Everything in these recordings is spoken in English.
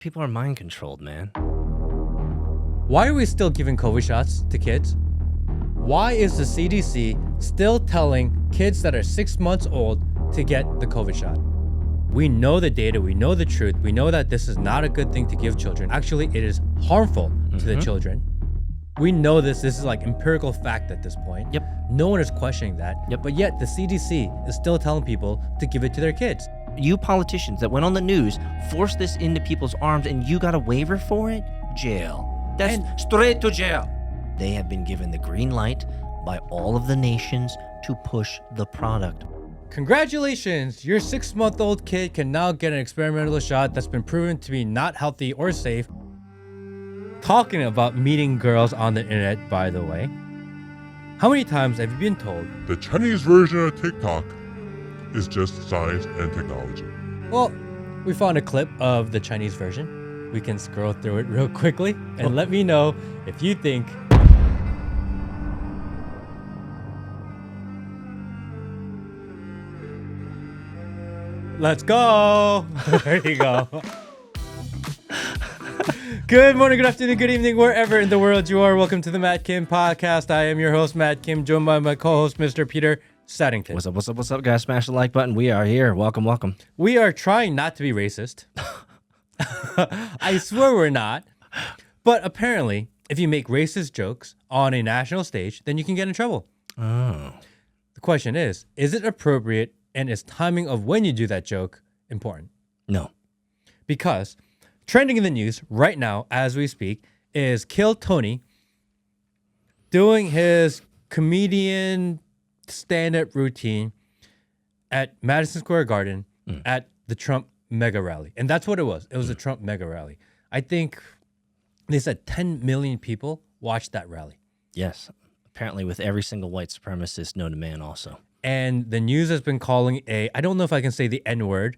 People are mind controlled, man. Why are we still giving COVID shots to kids? Why is the CDC still telling kids that are 6 months old to get the COVID shot? We know the data, we know the truth, we know that this is not a good thing to give children. Actually, it is harmful to the children. We know this is like empirical fact at this point. Yep. No one is questioning that. Yep. But yet the CDC is still telling people to give it to their kids. You politicians that went on the news, forced this into people's arms, and you got a waiver for it? Jail. That's straight to jail. They have been given the green light by all of the nations to push the product. Congratulations, your 6-month-old kid can now get an experimental shot that's been proven to be not healthy or safe. Talking about meeting girls on the internet, by the way. How many times have you been told The Chinese version of TikTok is just science and technology? Well, we found a clip of the Chinese version. We can scroll through it real quickly and let me know if you think let's go. There you go. Good morning, good afternoon, good evening, wherever in the world you are. Welcome to the Matt Kim podcast. I am your host, Matt Kim, joined by my co-host, Mr. Peter Saddington. What's up, guys? Smash the like button. We are here. Welcome. We are trying not to be racist. I swear we're not. But apparently, if you make racist jokes on a national stage, then you can get in trouble. Oh. The question is it appropriate, and is timing of when you do that joke important? No. Because trending in the news right now, as we speak, is Kill Tony doing his comedian stand-up routine at Madison Square Garden at the Trump mega rally. And that's what it was. It was a Trump mega rally. I think they said 10 million people watched that rally. Yes. Apparently with every single white supremacist known to man also. And the news has been calling I don't know if I can say the N-word.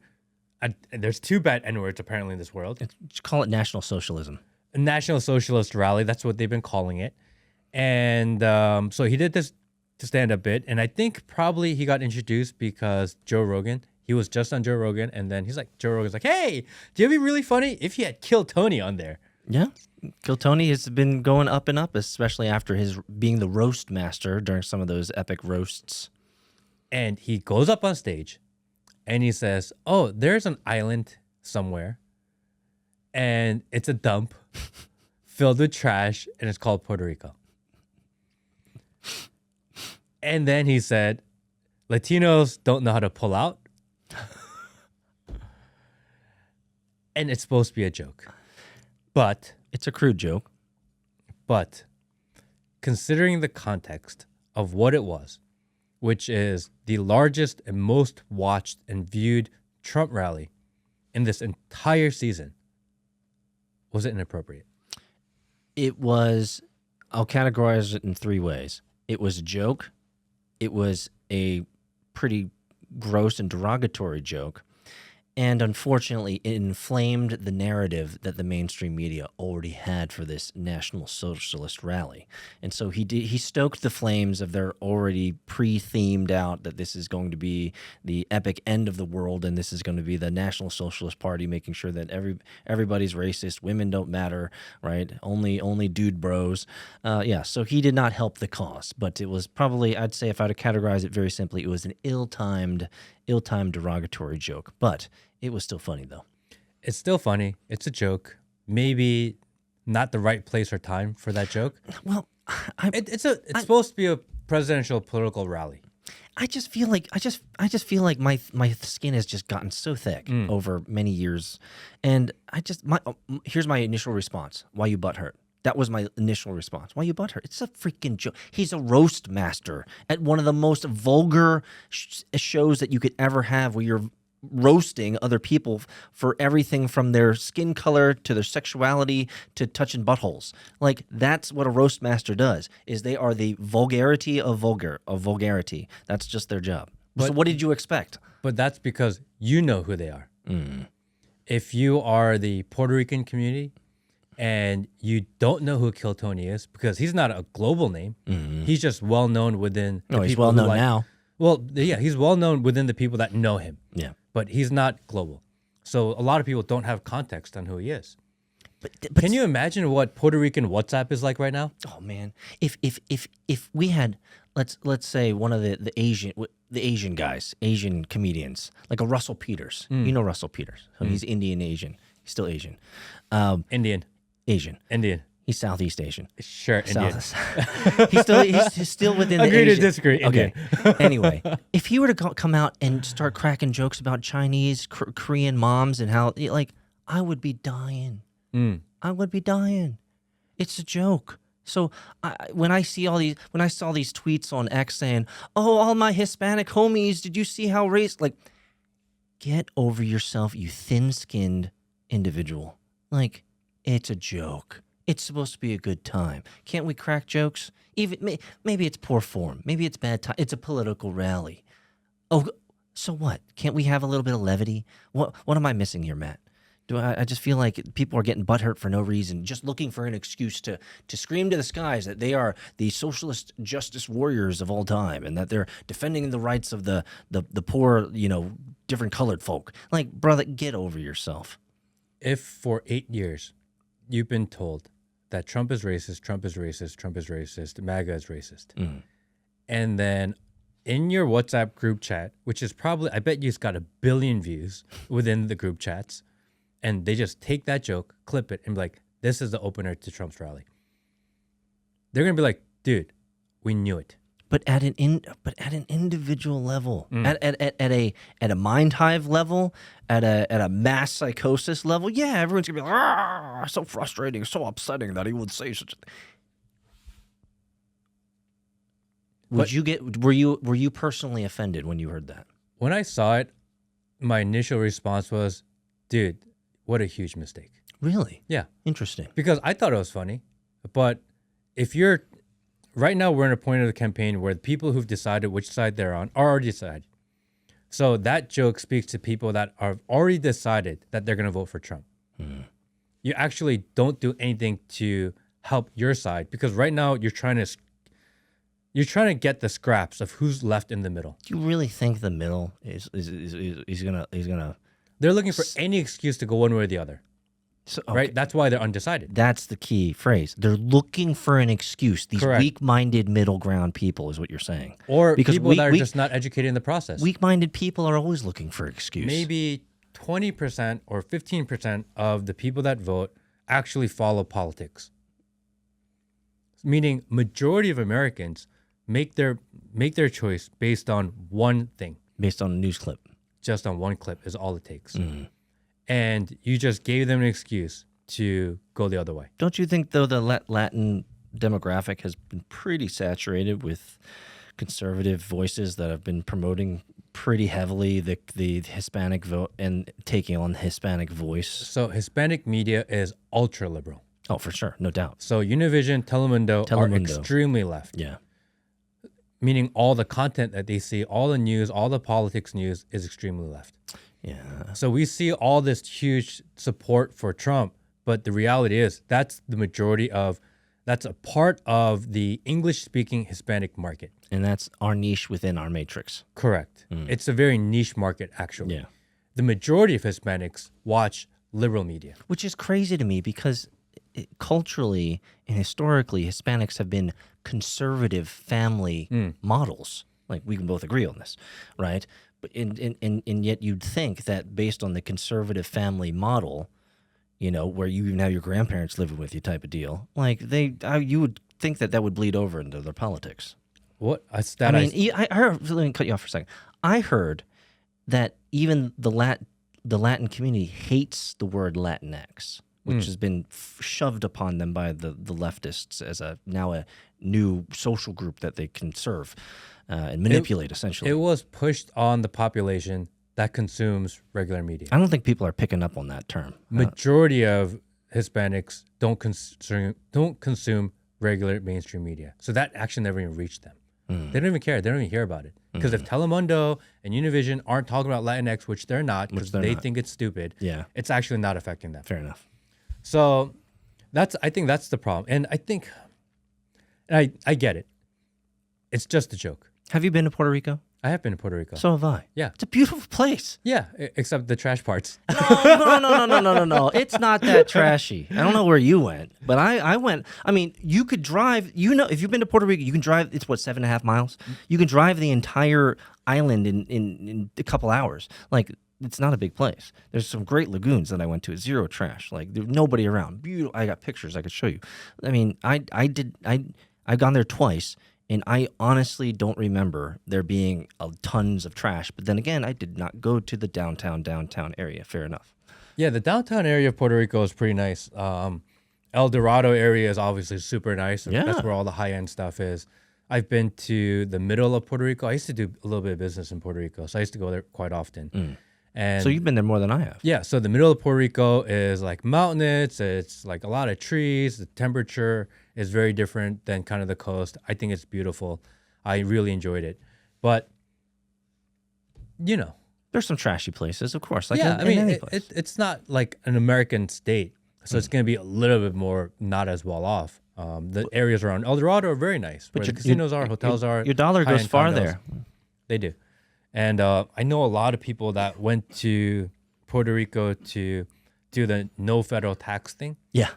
There's two bad N-words apparently in this world. Just call it National Socialism. A National Socialist rally. That's what they've been calling it. And so he did this stand-up bit. And I think probably he got introduced because Joe Rogan, he was just on Joe Rogan. And then Joe Rogan's like, hey, do you be really funny if you had Kill Tony on there? Yeah. Kill Tony has been going up and up, especially after his being the roast master during some of those epic roasts. And he goes up on stage and he says, oh, there's an island somewhere and it's a dump filled with trash and it's called Puerto Rico. And then he said, Latinos don't know how to pull out. And it's supposed to be a joke. But it's a crude joke. But considering the context of what it was, which is the largest and most watched and viewed Trump rally in this entire season, was it inappropriate? It was, I'll categorize it in three ways. It was a joke. It was a pretty gross and derogatory joke. And unfortunately, it inflamed the narrative that the mainstream media already had for this National Socialist rally. And so he stoked the flames of their already pre-themed out that this is going to be the epic end of the world and this is going to be the National Socialist Party making sure that everybody's racist, women don't matter, right? Only dude bros. So he did not help the cause, but it was probably, I'd say if I had to categorize it very simply, it was an ill-timed derogatory joke, but it was still funny though. It's still funny. It's a joke. Maybe not the right place or time for that joke. Well, it's supposed to be a presidential political rally. I just feel like my skin has just gotten so thick over many years, and here's my initial response. Why you butthurt? That was my initial response. Why you butthurt? It's a freaking joke. He's a roast master at one of the most vulgar shows that you could ever have, where you're roasting other people for everything from their skin color to their sexuality to touching buttholes. Like, that's what a roast master does, is they are the vulgarity of vulgarity. That's just their job. So what did you expect? But that's because you know who they are. If you are the Puerto Rican community, and you don't know who Kill Tony is because he's not a global name. He's just well known within the people. He's well known now. Well, yeah, he's well known within the people that know him. Yeah. But he's not global. So a lot of people don't have context on who he is. But Can you imagine what Puerto Rican WhatsApp is like right now? Oh man, if we had let's say one of the Asian guys, Asian comedians, like a Russell Peters. You know Russell Peters. So he's Indian Asian. He's still Asian. Indian. Asian. He's Southeast Asian. Sure, Indian. He's still within the Agree to Asian. disagree. Indian. Okay. Anyway, if he were to come out and start cracking jokes about Chinese, Korean moms and how I would be dying. I would be dying. It's a joke. So when I saw these tweets on X saying, "Oh, all my Hispanic homies, did you see how get over yourself, you thin-skinned individual. It's a joke. It's supposed to be a good time. Can't we crack jokes? Even maybe it's poor form. Maybe it's bad time. It's a political rally. Oh, so what? Can't we have a little bit of levity? What am I missing here, Matt? I just feel like people are getting butthurt for no reason, just looking for an excuse to scream to the skies that they are the socialist justice warriors of all time and that they're defending the rights of the poor, different colored folk. Brother, get over yourself. If for 8 years you've been told that Trump is racist, Trump is racist, Trump is racist, MAGA is racist, and then in your WhatsApp group chat, which is probably, I bet you've got 1 billion views within the group chats, and they just take that joke, clip it, and be like, this is the opener to Trump's rally. They're going to be like, dude, we knew it. But at an individual level, at a mind hive level, at a mass psychosis level, yeah, everyone's gonna be like, so frustrating, so upsetting that he would say such a thing. Were you personally offended when you heard that? When I saw it, my initial response was, dude, what a huge mistake. Really? Yeah. Interesting. Because I thought it was funny, but if you're right now, we're in a point of the campaign where the people who've decided which side they're on are already decided. So that joke speaks to people that have already decided that they're going to vote for Trump. You actually don't do anything to help your side because right now you're trying to get the scraps of who's left in the middle. Do you really think the middle is gonna? They're looking for any excuse to go one way or the other. So, okay. Right? That's why they're undecided. That's the key phrase. They're looking for an excuse. These Correct. Weak-minded middle ground people is what you're saying. Or because people that are just not educated in the process. Weak-minded people are always looking for an excuse. Maybe 20% or 15% of the people that vote actually follow politics. Meaning majority of Americans make their choice based on one thing. Based on a news clip. Just on one clip is all it takes. And you just gave them an excuse to go the other way. Don't you think, though, the Latin demographic has been pretty saturated with conservative voices that have been promoting pretty heavily the Hispanic vote and taking on the Hispanic voice? So Hispanic media is ultra liberal. Oh, for sure. No doubt. So Univision, Telemundo are extremely left. Yeah. Meaning all the content that they see, all the news, all the politics news is extremely left. Yeah. So we see all this huge support for Trump, but the reality is that's a part of the English-speaking Hispanic market. And that's our niche within our matrix. Correct. It's a very niche market, actually. Yeah. The majority of Hispanics watch liberal media. Which is crazy to me because culturally and historically, Hispanics have been conservative family models. We can both agree on this, right? But and yet you'd think that based on the conservative family model, where you even have your grandparents living with you type of deal, you would think that would bleed over into their politics. What? I heard, let me cut you off for a second. I heard that even the Latin community hates the word Latinx, which has been shoved upon them by the leftists as now a new social group that they can serve and manipulate, essentially. It was pushed on the population that consumes regular media. I don't think people are picking up on that term. Majority of Hispanics don't consume regular mainstream media. So that actually never even reached them. They don't even care. They don't even hear about it. Because if Telemundo and Univision aren't talking about Latinx, which they're not, because they think it's stupid, it's actually not affecting them. Fair enough. So I think that's the problem. And I think, I get it. It's just a joke. Have you been to Puerto Rico? I have been to Puerto Rico. So have I. Yeah. It's a beautiful place. Yeah, except the trash parts. No. It's not that trashy. I don't know where you went, but I went. I mean, you could drive. You know, if you've been to Puerto Rico, you can drive. It's what, 7.5 miles. You can drive the entire island in a couple hours. Like, it's not a big place. There's some great lagoons that I went to. Zero trash. Like, there's nobody around. Beautiful. I got pictures I could show you. I mean, I've gone there twice. And I honestly don't remember there being tons of trash. But then again, I did not go to the downtown area. Fair enough. Yeah, the downtown area of Puerto Rico is pretty nice. El Dorado area is obviously super nice. Yeah. That's where all the high-end stuff is. I've been to the middle of Puerto Rico. I used to do a little bit of business in Puerto Rico, so I used to go there quite often. And So you've been there more than I have. yeah, so the middle of Puerto Rico is like mountainous. It's like a lot of trees. The temperature is very different than kind of the coast. I think it's beautiful. I really enjoyed it. But, you know. There's some trashy places, of course. Like Yeah, in I mean, any place. it's not like an American state. So it's going to be a little bit more not as well off. The areas around El Dorado are very nice. Where the casinos are, hotels are. Your dollar goes high-end far condos. there. They do. And I know a lot of people that went to Puerto Rico to do the no federal tax thing. Yeah.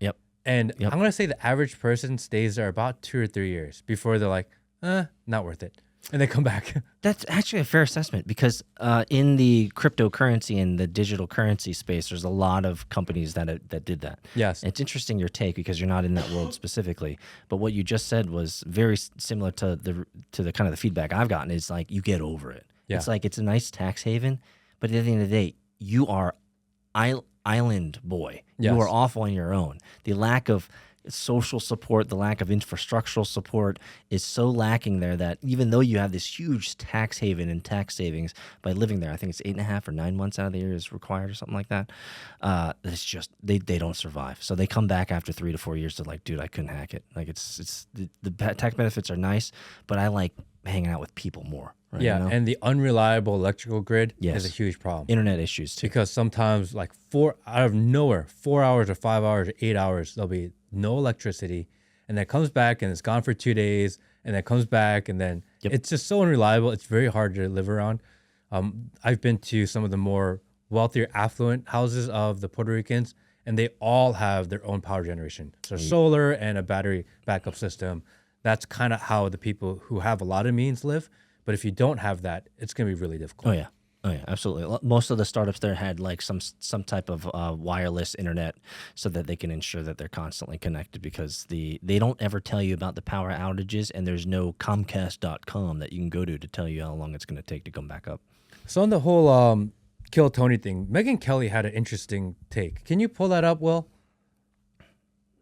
Yep. And I'm going to say the average person stays there about 2 or 3 years before they're like, not worth it. And they come back. That's actually a fair assessment because in the cryptocurrency and the digital currency space, there's a lot of companies that did that. Yes. It's interesting your take because you're not in that world specifically. But what you just said was very similar to the kind of the feedback I've gotten is like you get over it. Yeah. It's like it's a nice tax haven, but at the end of the day, you are island boy. Yes. You are off on your own. The lack of social support, the lack of infrastructural support is so lacking there that even though you have this huge tax haven and tax savings by living there, I think it's 8.5 or 9 months out of the year is required or something like that. It's just they don't survive. So they come back after 3 to 4 years to like, dude, I couldn't hack it. Like it's the tax benefits are nice, but I like hanging out with people more. Right, Yeah, you know? and the unreliable electrical grid Yes. is a huge problem. Internet issues too. Because sometimes, like out of nowhere, 4 hours or 5 hours or 8 hours, there'll be no electricity, and then it comes back and it's gone for 2 days, and then it comes back, and then it's just so unreliable. It's very hard to live around. I've been to some of the more wealthier, affluent houses of the Puerto Ricans, and they all have their own power generation. So solar and a battery backup system. That's kind of how the people who have a lot of means live. But if you don't have that, it's going to be really difficult. Oh yeah, absolutely. Most of the startups there had like some type of wireless internet so that they can ensure that they're constantly connected because they don't ever tell you about the power outages and there's no Comcast.com that you can go to tell you how long it's going to take to come back up. So on the whole Kill Tony thing, Megyn Kelly had an interesting take. Can you pull that up, Will?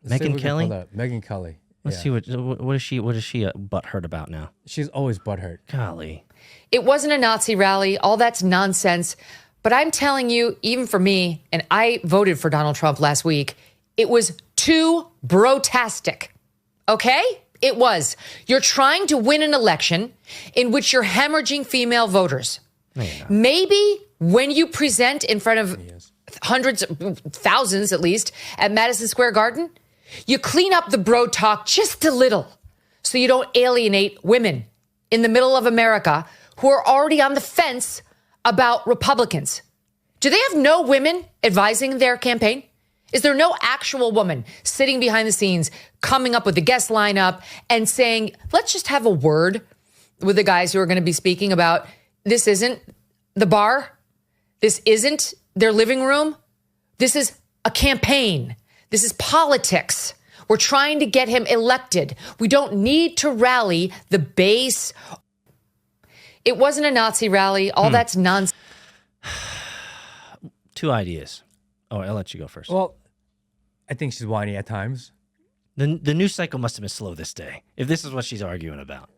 Let's see if Megyn we can Kelly? pull that up. Megyn Kelly. Let's see what is she butthurt about now? She's always butthurt. Golly. It wasn't a Nazi rally. All that's nonsense. But I'm telling you, even for me, and I voted for Donald Trump last week, it was too brotastic. Okay? It was. You're trying to win an election in which you're hemorrhaging female voters. No, you're not. Maybe when you present in front of hundreds, thousands at least, at Madison Square Garden, you clean up the bro talk just a little so you don't alienate women in the middle of America who are already on the fence about Republicans. Do they have no women advising their campaign? Is there no actual woman sitting behind the scenes, coming up with the guest lineup and saying, let's just have a word with the guys who are going to be speaking about this isn't the bar. This isn't their living room. This is a campaign. This is politics. We're trying to get him elected. We don't need to rally the base. It wasn't a Nazi rally. All that's nonsense. 2 ideas. Oh, I'll let you go first. Well, I think she's whiny at times. The news cycle must have been slow this day, if this is what she's arguing about.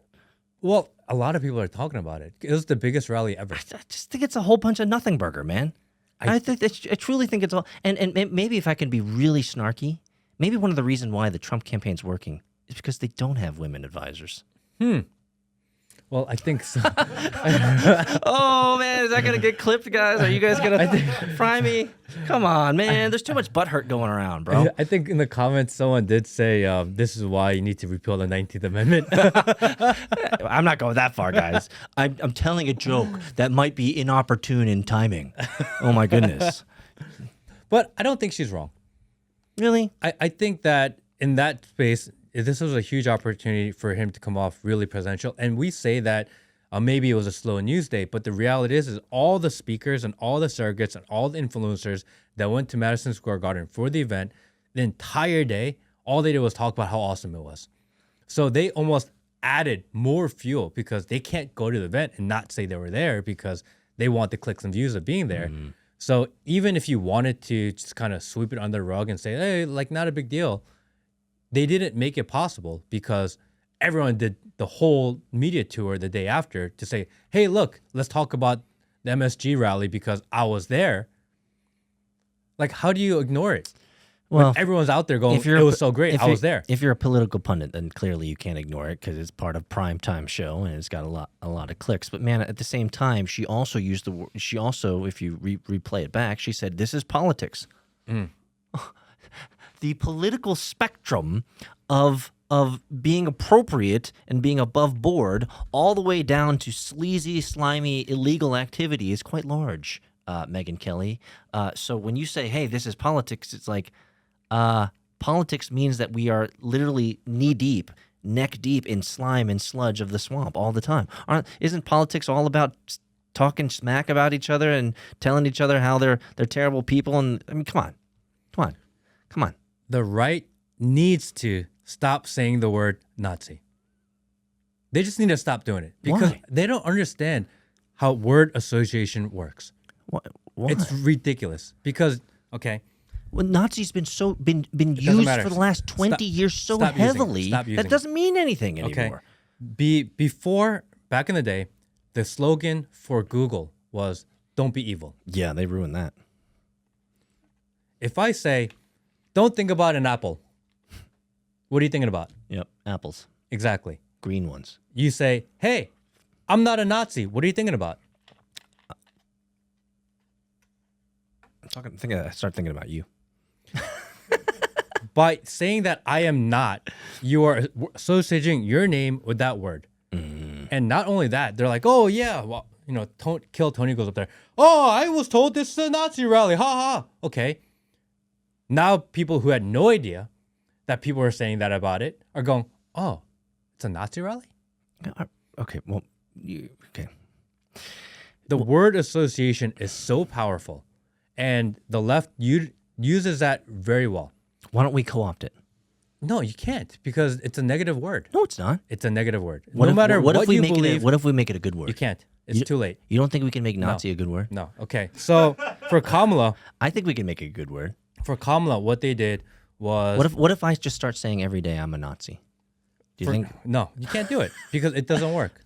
Well, a lot of people are talking about it. It was the biggest rally ever. I just think it's a whole bunch of nothing burger, man. I truly think it's all. And maybe if I can be really snarky, maybe one of the reasons why the Trump campaign's working is because they don't have women advisors. Well, I think so. Oh man, is that gonna get clipped, guys? Are you guys gonna fry me? Come on, man. There's too much butt hurt going around, bro. I think in the comments someone did say this is why you need to repeal the 19th Amendment. I'm not going that far, guys. I'm telling a joke that might be inopportune in timing. Oh my goodness. But I don't think she's wrong. Really? I think that in that space, this was a huge opportunity for him to come off really presidential. And we say that maybe it was a slow news day, but the reality is all the speakers and all the surrogates and all the influencers that went to Madison Square Garden for the event, the entire day, all they did was talk about how awesome it was. So they almost added more fuel because they can't go to the event and not say they were there because they want the clicks and views of being there. Mm. So even if you wanted to just kind of sweep it under the rug and say, hey, like not a big deal, they didn't make it possible because everyone did the whole media tour the day after to say, hey, look, let's talk about the MSG rally because I was there. Like, how do you ignore it? Well, when everyone's out there going, it was so great, I was there. If you're a political pundit, then clearly you can't ignore it because it's part of primetime show and it's got a lot of clicks. But man, at the same time, she also used the word. She also, if you replay it back, she said, "This is politics." Mm. The political spectrum of being appropriate and being above board, all the way down to sleazy, slimy, illegal activity, is quite large. Megyn Kelly. So when you say, "Hey, this is politics," it's like. Politics means that we are literally knee deep, neck deep in slime and sludge of the swamp all the time. Isn't politics all about talking smack about each other and telling each other how they're terrible people? And I mean, come on. The right needs to stop saying the word Nazi. They just need to stop doing it because they don't understand how word association works. Why? It's ridiculous because, okay. Well, Nazi's been used for the last 20 years so heavily that doesn't mean anything anymore. Okay. Before, back in the day, the slogan for Google was "Don't be evil." Yeah, they ruined that. If I say, "Don't think about an apple," what are you thinking about? Yep, apples. Exactly. Green ones. You say, "Hey, I'm not a Nazi." What are you thinking about? I start thinking about you. By saying that I am not, you are associating your name with that word. Mm. And not only that, they're like, oh, yeah, well, Kill Tony goes up there. Oh, I was told this is a Nazi rally. Ha ha. Okay. Now people who had no idea that people were saying that about it are going, oh, it's a Nazi rally? Okay, well, okay. The word association is so powerful, and the left uses that very well. Why don't we co-opt it? No, you can't because it's a negative word. No, it's not. It's a negative word. What if we make it a good word? You can't. It's too late. You don't think we can make Nazi a good word? No. Okay. So for Kamala, I think we can make it a good word. For Kamala, what they did was what if I just start saying every day I'm a Nazi? Do you think? No, you can't do it because it doesn't work.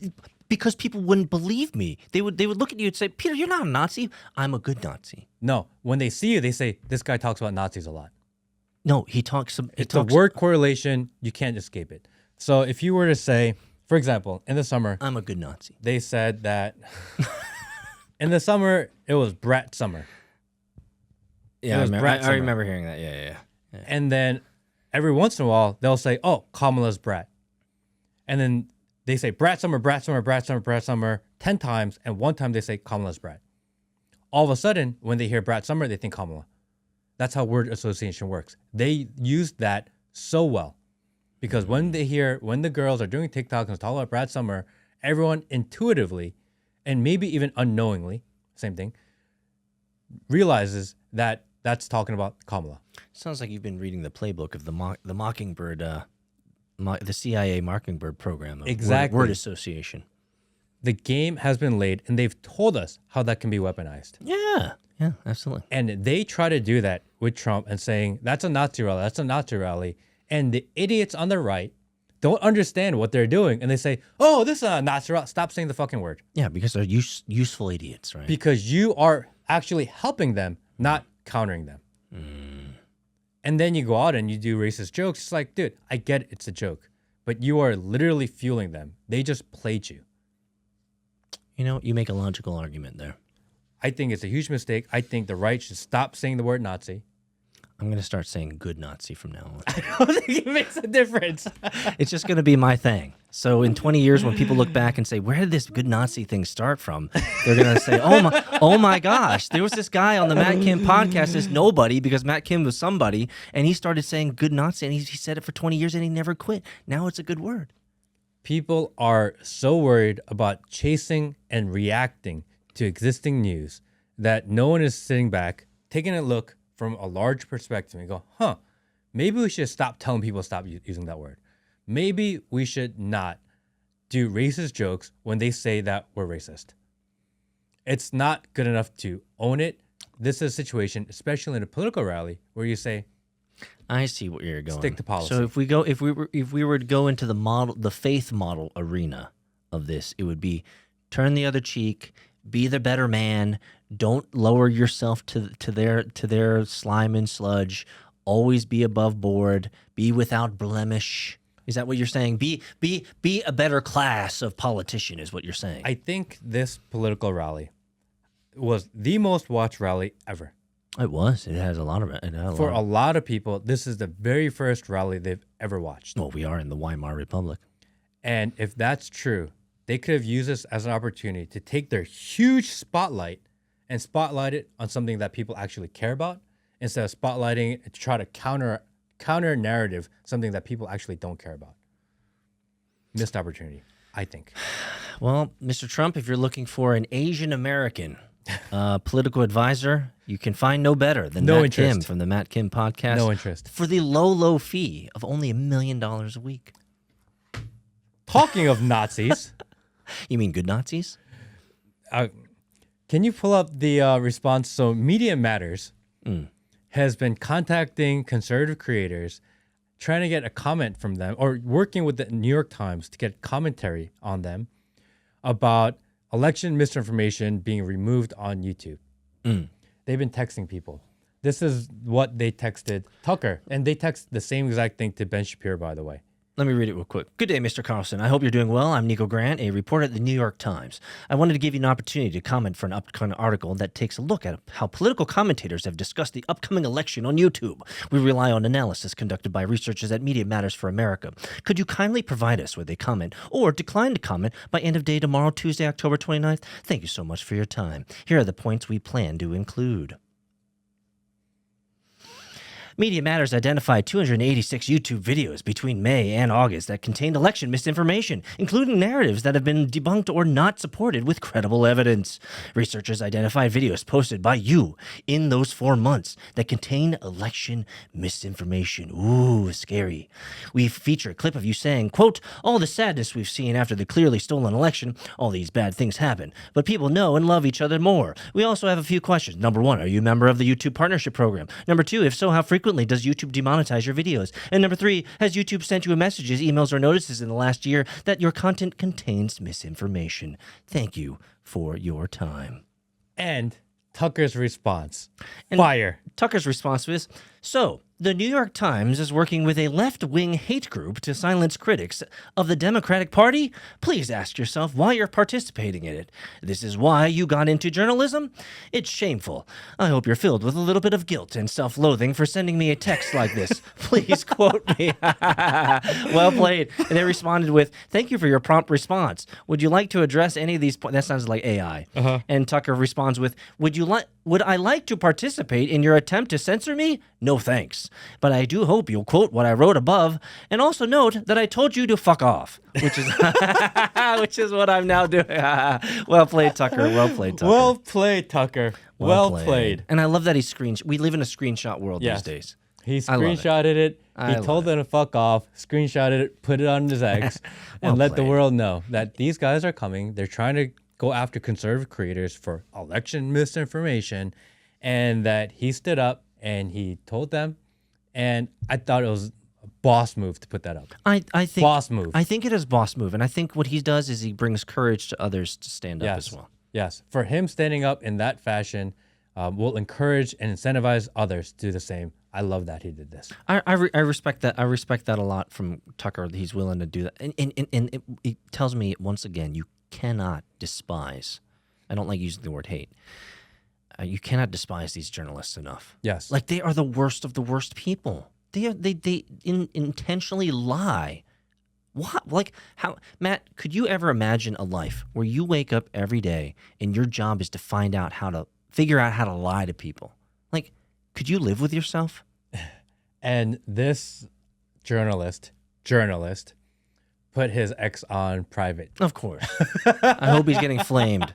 Because people wouldn't believe me. They would look at you and say, "Peter, you're not a Nazi. I'm a good Nazi." No, when they see you, they say, "This guy talks about Nazis a lot." No, he talks. It's a word correlation. You can't escape it. So if you were to say, for example, in the summer, I'm a good Nazi. They said that in the summer it was Brat Summer. Yeah, I remember hearing that. Yeah. And then every once in a while they'll say, "Oh, Kamala's brat," and then they say Brat Summer, Brat Summer, Brat Summer, Brat Summer 10 times, and one time they say Kamala's brat. All of a sudden, when they hear Brat Summer, they think Kamala. That's how word association works. They use that so well because when the girls are doing TikTok and talking about Brat Summer, everyone intuitively and maybe even unknowingly, same thing, realizes that that's talking about Kamala. Sounds like you've been reading the playbook of the Mockingbird, the CIA Mockingbird program of exactly. word association. The game has been laid, and they've told us how that can be weaponized. Yeah, absolutely. And they try to do that with Trump and saying, that's a Nazi rally, that's a Nazi rally. And the idiots on the right don't understand what they're doing. And they say, oh, this is a Nazi rally. Stop saying the fucking word. Yeah, because they're useful idiots, right? Because you are actually helping them, not countering them. Mm. And then you go out and you do racist jokes. It's like, dude, I get it's a joke. But you are literally fueling them. They just played you. You know, you make a logical argument there. I think it's a huge mistake. I think the right should stop saying the word Nazi. I'm going to start saying good Nazi from now on. I don't think it makes a difference. It's just going to be my thing. So in 20 years, when people look back and say, where did this good Nazi thing start from? They're going to say, oh my gosh, there was this guy on the Matt Kim podcast, this nobody, because Matt Kim was somebody, and he started saying good Nazi, and he said it for 20 years, and he never quit. Now it's a good word. People are so worried about chasing and reacting to existing news that no one is sitting back, taking a look from a large perspective and go, maybe we should stop telling people to stop using that word. Maybe we should not do racist jokes when they say that we're racist. It's not good enough to own it. This is a situation, especially in a political rally, where you say, I see what you're going. Stick to policy. So if we were to go into the faith model arena of this, it would be turn the other cheek, be the better man, don't lower yourself to their slime and sludge, always be above board, be without blemish. Is that what you're saying? Be a better class of politician is what you're saying. I think this political rally was the most watched rally ever. It was. It has a lot of it. For a lot of people, this is the very first rally they've ever watched. Well, we are in the Weimar Republic. And if that's true, they could have used this as an opportunity to take their huge spotlight and spotlight it on something that people actually care about, instead of spotlighting it to try to counter narrative something that people actually don't care about. Missed opportunity, I think. Well, Mr. Trump, if you're looking for an Asian American political advisor, you can find no better than Matt Kim from the Matt Kim podcast. No interest. For the low fee of only $1 million a week. Talking of Nazis. You mean good Nazis? Can you pull up the response? So Media Matters has been contacting conservative creators, trying to get a comment from them, or working with the New York Times to get commentary on them about election misinformation being removed on YouTube. They've been texting people. This is what they texted Tucker, and they text the same exact thing to Ben Shapiro, by the way. Let me read it real quick. Good day, Mr. Carlson. I hope you're doing well. I'm Nico Grant, a reporter at the New York Times. I wanted to give you an opportunity to comment for an upcoming article that takes a look at how political commentators have discussed the upcoming election on YouTube. We rely on analysis conducted by researchers at Media Matters for America. Could you kindly provide us with a comment or decline to comment by end of day tomorrow, Tuesday, October 29th? Thank you so much for your time. Here are the points we plan to include. Media Matters identified 286 YouTube videos between May and August that contained election misinformation, including narratives that have been debunked or not supported with credible evidence. Researchers identified videos posted by you in those 4 months that contain election misinformation. Ooh, scary. We feature a clip of you saying, quote, all the sadness we've seen after the clearly stolen election, all these bad things happen, but people know and love each other more. We also have a few questions. Number 1, are you a member of the YouTube Partnership Program? Number 2, if so, how frequently does YouTube demonetize your videos? And number 3, has YouTube sent you messages, emails, or notices in the last year that your content contains misinformation? Thank you for your time. And Tucker's response. Fire. Tucker's response was, so, the New York Times is working with a left-wing hate group to silence critics of the Democratic Party? Please ask yourself why you're participating in it. This is why you got into journalism? It's shameful. I hope you're filled with a little bit of guilt and self-loathing for sending me a text like this. Please quote me. Well played. And they responded with, thank you for your prompt response. Would you like to address any of these points? That sounds like AI. And Tucker responds with, would I like to participate in your attempt to censor me? No thanks. But I do hope you'll quote what I wrote above, and also note that I told you to fuck off, which is which is what I'm now doing. Well played, Tucker. Well played, Tucker. Well played, Tucker. Well played. And I love that we live in a screenshot world these days. He screenshotted it. He told them to fuck off, screenshotted it, put it on his X, and let the world know that these guys are coming. They're trying to go after conservative creators for election misinformation, and that he stood up and he told them. And I thought it was a boss move to put that up. I think boss move. I think it is boss move, and I think what he does is he brings courage to others to stand up as well. Yes, for him standing up in that fashion will encourage and incentivize others to do the same. I love that he did this. I respect that. I respect that a lot from Tucker. He's willing to do that, and it tells me once again you cannot despise. I don't like using the word hate. You cannot despise these journalists enough. Yes. Like, they are the worst of the worst people. They intentionally lie. What? Like, how, Matt, could you ever imagine a life where you wake up every day and your job is to figure out how to lie to people? Like, could you live with yourself? And this journalist put his ex on private. Of course. I hope he's getting flamed.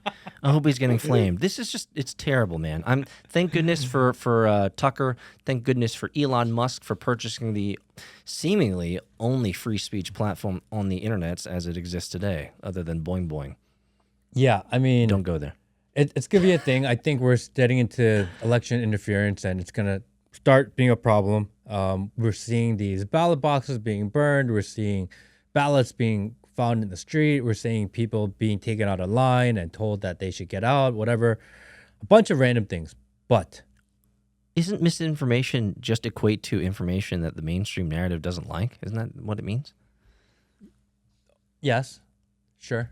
This is just, it's terrible, man. Thank goodness for Tucker. Thank goodness for Elon Musk for purchasing the seemingly only free speech platform on the internet as it exists today, other than Boing Boing. Yeah, I mean, Don't go there. it's going to be a thing. I think we're getting into election interference, and it's going to start being a problem. We're seeing these ballot boxes being burned. We're seeing ballots being found in the street. We're seeing people being taken out of line and told that they should get out, whatever. A bunch of random things. But Isn't misinformation just equate to information that the mainstream narrative doesn't like? Isn't that what it means? yes, sure.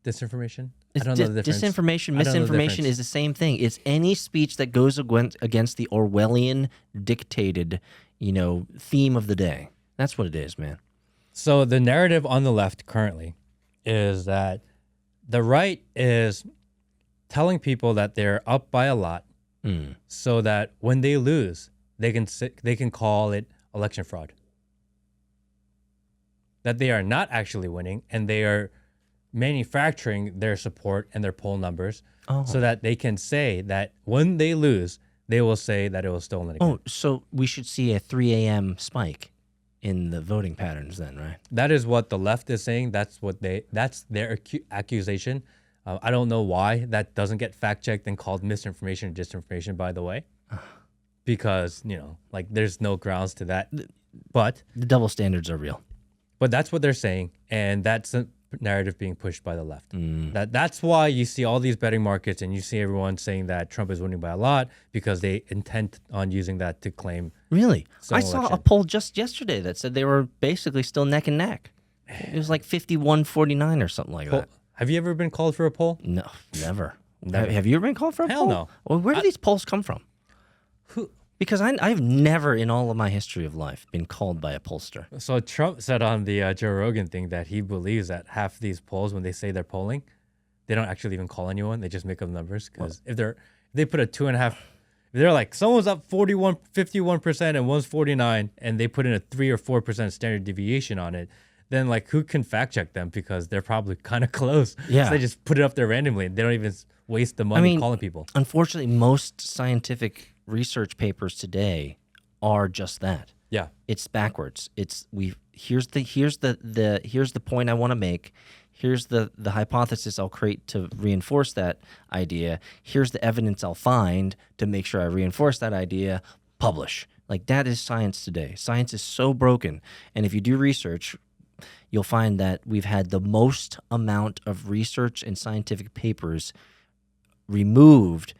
Disinformation? I don't know the difference. Disinformation, I don't know the misinformation difference. is the same thing. It's any speech that goes against the Orwellian dictated, theme of the day. That's what it is, man. So the narrative on the left currently is that the right is telling people that they're up by a lot so that when they lose, they can call it election fraud. That they are not actually winning, and they are manufacturing their support and their poll numbers so that they can say that when they lose, they will say that it was stolen again. Oh, so we should see a 3 a.m. spike in the voting patterns then, right? That is what the left is saying. That's their accusation. I don't know why that doesn't get fact checked and called misinformation or disinformation, by the way, because there's no grounds to that. But The double standards are real. that's what they're saying, and that's a narrative being pushed by the left. That's why you see all these betting markets, and you see everyone saying that Trump is winning by a lot because they intend on using that to claim. Really? I Some saw a election. poll just yesterday that said they were basically still neck and neck. It was like 51-49 or something like that. Have you ever been called for a poll? No, never. Have you ever been called for a Hell poll? no. Well, where do these polls come from? Who? Because I've never in all of my history of life been called by a pollster. So Trump said on the Joe Rogan thing that he believes that half these polls, when they say they're polling, they don't actually even call anyone. They just make up numbers. Because if they put a 2.5, if they're like someone's up 51% and one's 49, and they put in a 3 or 4% standard deviation on it, then who can fact check them, because they're probably kind of close. Yeah. So they just put it up there randomly. They don't even waste the money calling people. Unfortunately, most scientific research papers today are just that. Yeah. It's backwards. Here's the point I want to make. Here's the hypothesis I'll create to reinforce that idea. Here's the evidence I'll find to make sure I reinforce that idea. Publish. That is science today. Science is so broken. And if you do research, you'll find that we've had the most amount of research and scientific papers removed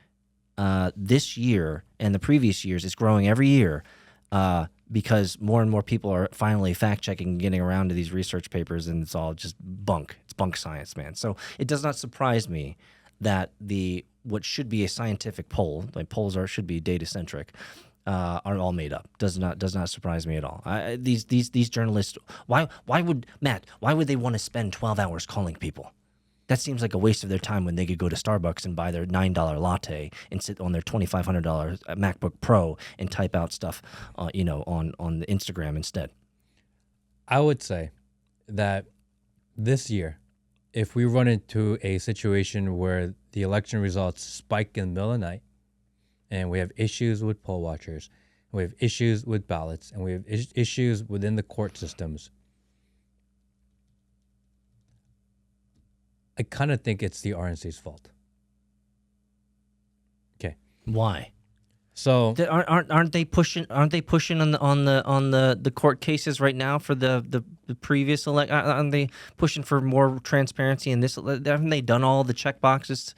this year, and the previous years. It's growing every year because more and more people are finally fact-checking and getting around to these research papers, and it's all just bunk. It's bunk science, man. So it does not surprise me that what should be a scientific poll, polls should be data-centric, are all made up. Does not surprise me at all. These journalists, why would they want to spend 12 hours calling people? That seems like a waste of their time when they could go to Starbucks and buy their $9 latte and sit on their $2,500 MacBook Pro and type out stuff, on the Instagram instead. I would say that this year, if we run into a situation where the election results spike in the middle of the night, and we have issues with poll watchers, and we have issues with ballots, and we have issues within the court systems, I kind of think it's the RNC's fault. Okay. Why? So Aren't they pushing on the court cases right now for the previous election? Aren't they pushing for more transparency in this? Haven't they done all the check boxes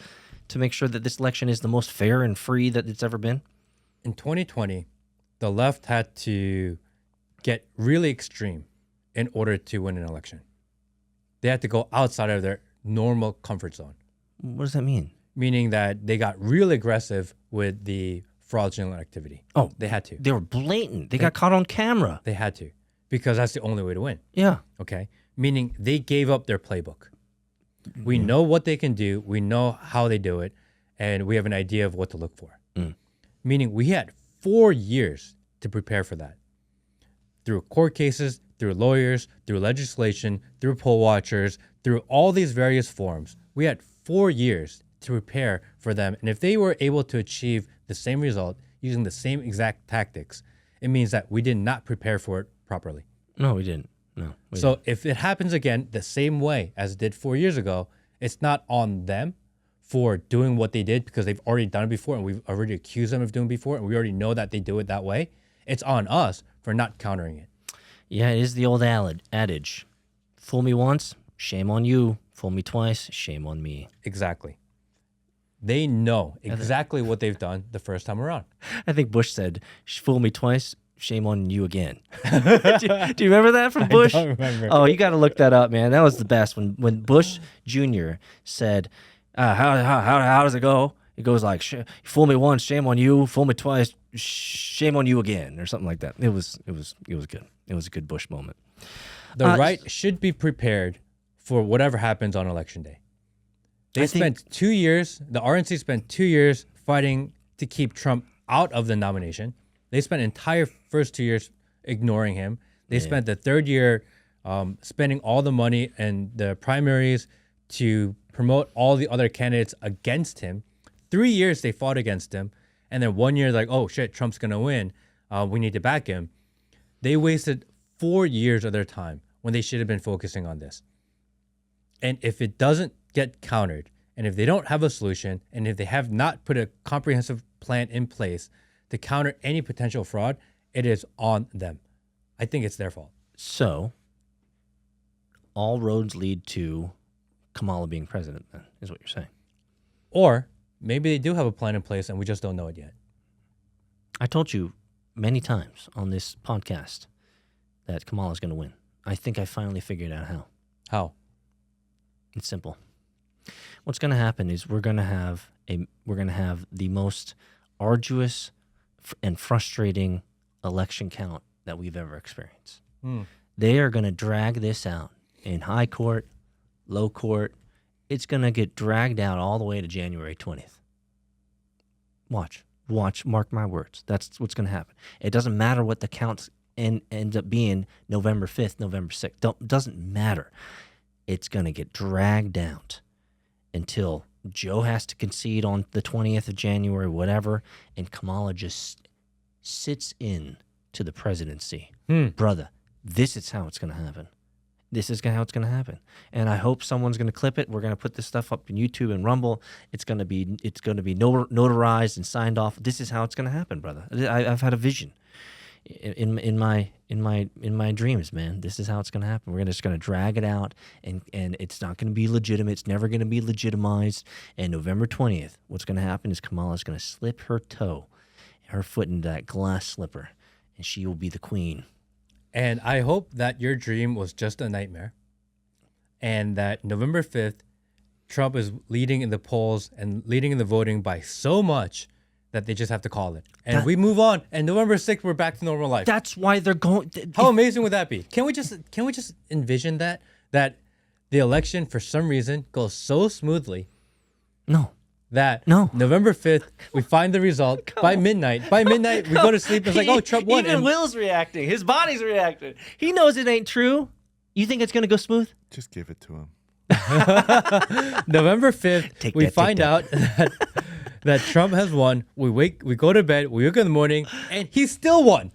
to make sure that this election is the most fair and free that it's ever been? in 2020, the left had to get really extreme in order to win an election. They had to go outside of normal comfort zone. What does that mean? Meaning that they got real aggressive with the fraudulent activity. Oh, They had to. they were blatant. They got caught on camera. They had to. Because that's the only way to win. Yeah. Okay? Meaning they gave up their playbook. We know what they can do. We know how they do it. And we have an idea of what to look for. Meaning we had 4 years to prepare for that. Through court cases, through lawyers, through legislation, through poll watchers, through all these various forms. We had 4 years to prepare for them. And if they were able to achieve the same result using the same exact tactics, it means that we did not prepare for it properly. No, we didn't. No. So if it happens again the same way as it did 4 years ago, it's not on them for doing what they did because they've already done it before and we've already accused them of doing it before and we already know that they do it that way. It's on us for not countering it. Yeah, it is the old adage. Fool me once, shame on you. Fool me twice, shame on me. Exactly. They know exactly what they've done the first time around. I think Bush said, fool me twice, shame on you again. do you remember that from Bush? I don't remember. Oh, you got to look that up, man. That was the best. When Bush Jr. said, how does it go? It goes like, fool me once, shame on you. Fool me twice, shame on you again, or something like that. It was good. It was a good Bush moment. The right should be prepared for whatever happens on election day. They spent 2 years, the RNC spent 2 years fighting to keep Trump out of the nomination. They spent entire first 2 years ignoring him. They spent the third year spending all the money and the primaries to promote all the other candidates against him. 3 years they fought against him. And then 1 year, like, oh shit, Trump's going to win. We need to back him. They wasted 4 years of their time when they should have been focusing on this. And if it doesn't get countered, and if they don't have a solution, and if they have not put a comprehensive plan in place to counter any potential fraud, it is on them. I think it's their fault. So, all roads lead to Kamala being president, then, is what you're saying. Or maybe they do have a plan in place and we just don't know it yet. I told you many times on this podcast that Kamala's going to win. I think I finally figured out how. How? It's simple. What's going to happen is we're going to have the most arduous and frustrating election count that we've ever experienced. They are going to drag this out in high court, low court. It's going to get dragged out all the way to January 20th. Watch, mark my words. That's what's going to happen. It doesn't matter what the counts end up being November 5th, November 6th. Doesn't matter. It's going to get dragged out until Joe has to concede on the 20th of January, whatever, and Kamala just sits in to the presidency. Brother, this is how it's going to happen. This is how it's going to happen. And I hope someone's going to clip it. We're going to put this stuff up on YouTube and Rumble. It's going to be notarized and signed off. This is how it's going to happen, brother. I've had a vision in my dreams, man. This is how it's going to happen. We're just going to drag it out, and it's not going to be legitimate. It's never going to be legitimized. And November 20th, what's going to happen is Kamala's going to slip her foot into that glass slipper, and she will be the queen. And I hope that your dream was just a nightmare and that November 5th, Trump is leading in the polls and leading in the voting by so much that they just have to call it. And we move on. And November 6th, we're back to normal life. That's why they're going. How amazing would that be? Can we just envision that the election for some reason goes so smoothly? No. November 5th, we find the result by midnight. By midnight, we go to sleep. It's like, oh, Trump won. Even Will's reacting. His body's reacting. He knows it ain't true. You think it's going to go smooth? Just give it to him. November 5th, we find out that Trump has won. We go to bed, we wake up in the morning, and he still won.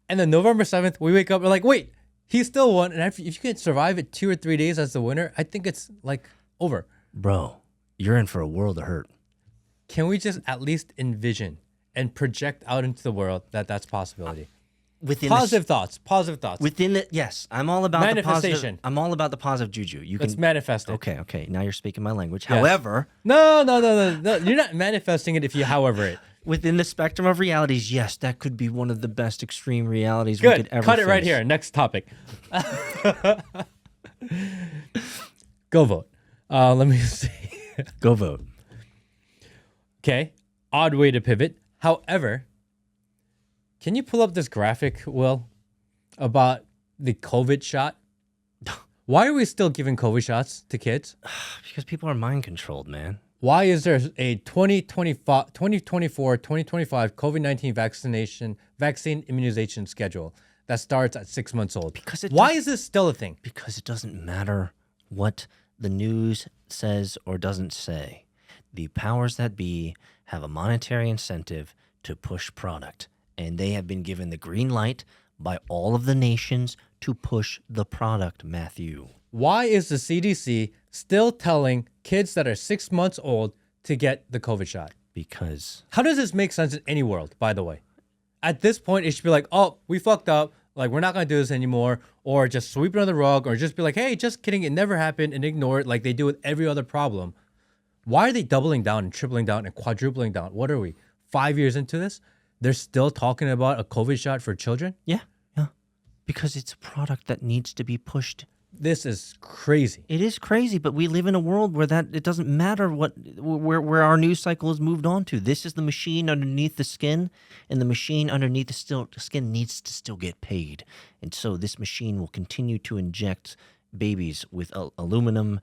And then November 7th, we wake up, we're like, wait, he still won. And if you can survive it 2 or 3 days as the winner, I think it's like over. Bro, you're in for a world of hurt. Can we just at least envision and project out into the world that that's a possibility? Positive thoughts. Yes, I'm all about manifestation. The positive. I'm all about the positive juju. Let's manifest it. Okay. Now you're speaking my language. Yes. However, no. You're not manifesting it if you however it. Within the spectrum of realities, yes, that could be one of the best extreme realities Good. we could ever Cut it face. right here. Next topic. Go vote. Let me see. Go vote. Okay, odd way to pivot. However, can you pull up this graphic, Will, about the COVID shot? Why are we still giving COVID shots to kids? Because people are mind controlled, man. Why is there a 2024, 2025 COVID-19 vaccine immunization schedule that starts at 6 months old? Why is this still a thing? Because it doesn't matter what the news says or doesn't say. The powers that be have a monetary incentive to push product, and they have been given the green light by all of the nations to push the product, Matthew. Why is the CDC still telling kids that are 6 months old to get the COVID shot? Because How does this make sense in any world, by the way? At this point, it should be like, oh, we fucked up. Like, we're not going to do this anymore. Or just sweep it under the rug. Or just be like, hey, just kidding. It never happened, and ignore it like they do with every other problem. Why are they doubling down and tripling down and quadrupling down? What are we, 5 years into this? They're still talking about a COVID shot for children? yeah. Because it's a product that needs to be pushed. This is crazy. It is crazy, but we live in a world where that it doesn't matter where our news cycle has moved on to. This is the machine underneath the skin, and the machine underneath the skin needs to still get paid. And so this machine will continue to inject babies with aluminum,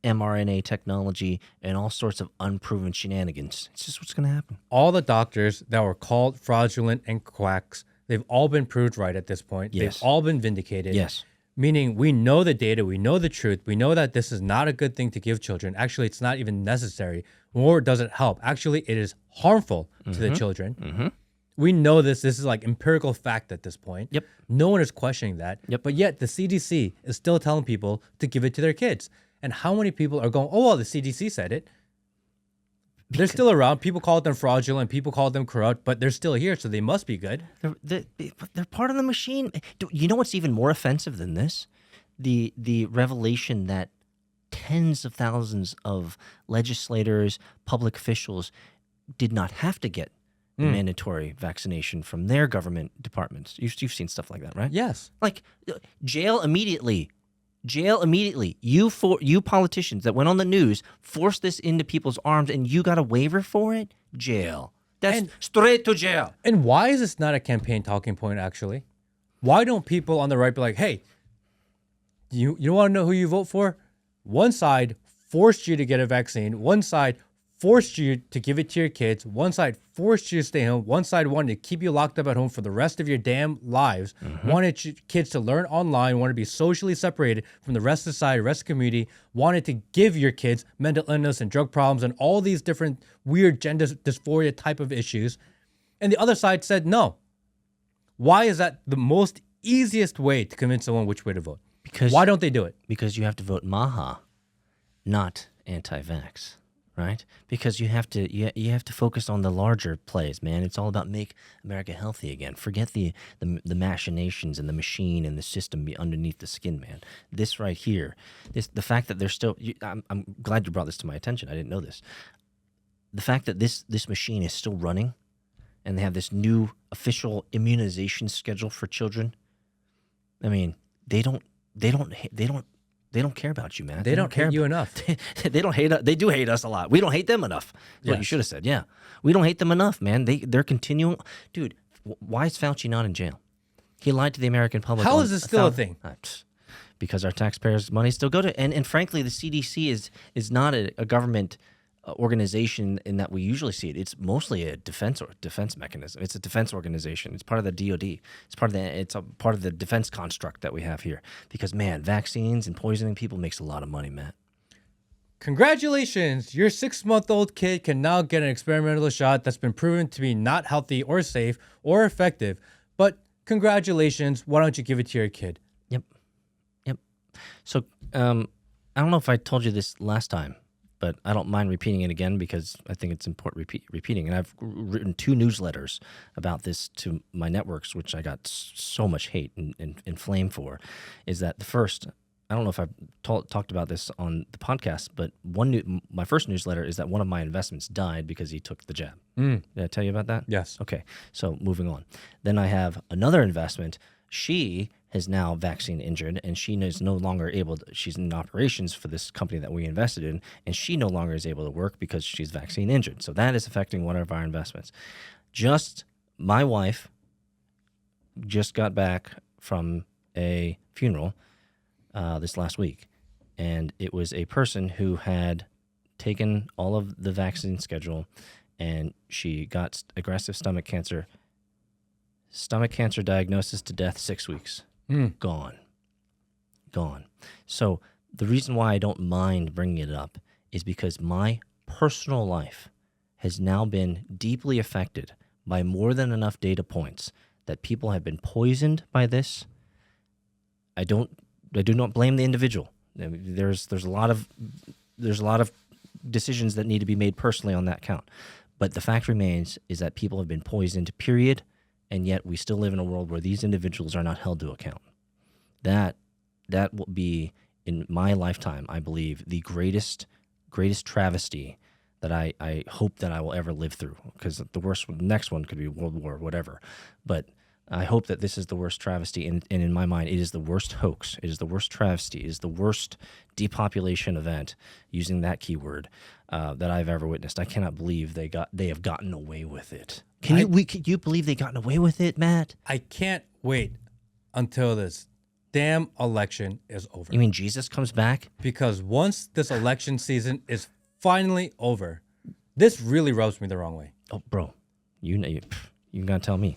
mRNA technology, and all sorts of unproven shenanigans. It's just what's going to happen. All the doctors that were called fraudulent and quacks, they've all been proved right at this point. Yes. They've all been vindicated. Yes. Meaning we know the data, we know the truth, we know that this is not a good thing to give children. Actually, it's not even necessary, nor does it help. Actually, it is harmful to the children. Mm-hmm. We know this. This is like empirical fact at this point. Yep. No one is questioning that. Yep. But yet the CDC is still telling people to give it to their kids. And how many people are going, oh, well, the CDC said it. They're still around. People call them fraudulent. People call them corrupt, but they're still here, so they must be good. They're part of the machine. You know what's even more offensive than this? The revelation that tens of thousands of legislators, public officials did not have to get the mandatory vaccination from their government departments. You've seen stuff like that, right? Yes. Like jail immediately. You politicians that went on the news forced this into people's arms, and you got a waiver for it. Jail. That's straight to jail. And why is this not a campaign talking point, actually? Why don't people on the right be like, hey, you want to know who you vote for? One side forced you to get a vaccine. One side forced you to give it to your kids. One side forced you to stay home. One side wanted to keep you locked up at home for the rest of your damn lives. Wanted your kids to learn online. Wanted to be socially separated from the rest of society, rest of the community. Wanted to give your kids mental illness and drug problems and all these different weird gender dysphoria type of issues. And the other side said no. Why is that the most easiest way to convince someone which way to vote? Why don't they do it? Because you have to vote MAHA, not anti-vax. Right, because you have to focus on the larger plays, man. It's all about make America healthy again. Forget the machinations and the machine and the system underneath the skin, man. This right here, the fact that they're still. I'm glad you brought this to my attention. I didn't know this. The fact that this machine is still running, and they have this new official immunization schedule for children. I mean, they don't care about you, man. They don't care you enough. They don't hate us. They do hate us a lot. We don't hate them enough. That's what you should have said. Yeah, we don't hate them enough, man. They're continuing. Dude, why is Fauci not in jail? He lied to the American public. How is this still a thing? Because our taxpayers' money still go to. And frankly, the CDC is not a government organization in that we usually see it. It's mostly a defense mechanism. It's a defense organization. It's part of the DoD. It's a part of the defense construct that we have here. Because man, vaccines and poisoning people makes a lot of money, Matt. Congratulations! Your 6-month-old kid can now get an experimental shot that's been proven to be not healthy or safe or effective. But congratulations! Why don't you give it to your kid? Yep. So I don't know if I told you this last time, but I don't mind repeating it again because I think it's important repeating. And I've written 2 newsletters about this to my networks, which I got so much hate and flame for. Is that the first? I don't know if I've talked about this on the podcast, but my first newsletter is that one of my investments died because he took the jab. Did I tell you about that? Yes. Okay, so moving on. Then I have another investment. She has now vaccine injured, and she is no longer able to, she's in operations for this company that we invested in, and she no longer is able to work because she's vaccine injured. So that is affecting one of our investments. Just my wife just got back from a funeral this last week, and it was a person who had taken all of the vaccine schedule, and she got aggressive stomach cancer diagnosis to death, 6 weeks. Gone. So the reason why I don't mind bringing it up is because my personal life has now been deeply affected by more than enough data points that people have been poisoned by this. I do not blame the individual. I mean, there's a lot of decisions that need to be made personally on that count. But the fact remains is that people have been poisoned, period. And yet we still live in a world where these individuals are not held to account. That will be, in my lifetime, I believe, the greatest travesty that I hope that I will ever live through. Because the next one could be World War, whatever. But I hope that this is the worst travesty, and in my mind, it is the worst hoax. It is the worst travesty. It is the worst depopulation event, using that keyword, that I've ever witnessed. I cannot believe they have gotten away with it. Can you believe they gotten away with it, Matt? I can't wait until this damn election is over. You mean Jesus comes back? Because once this election season is finally over, this really rubs me the wrong way. Oh, bro, you gotta tell me.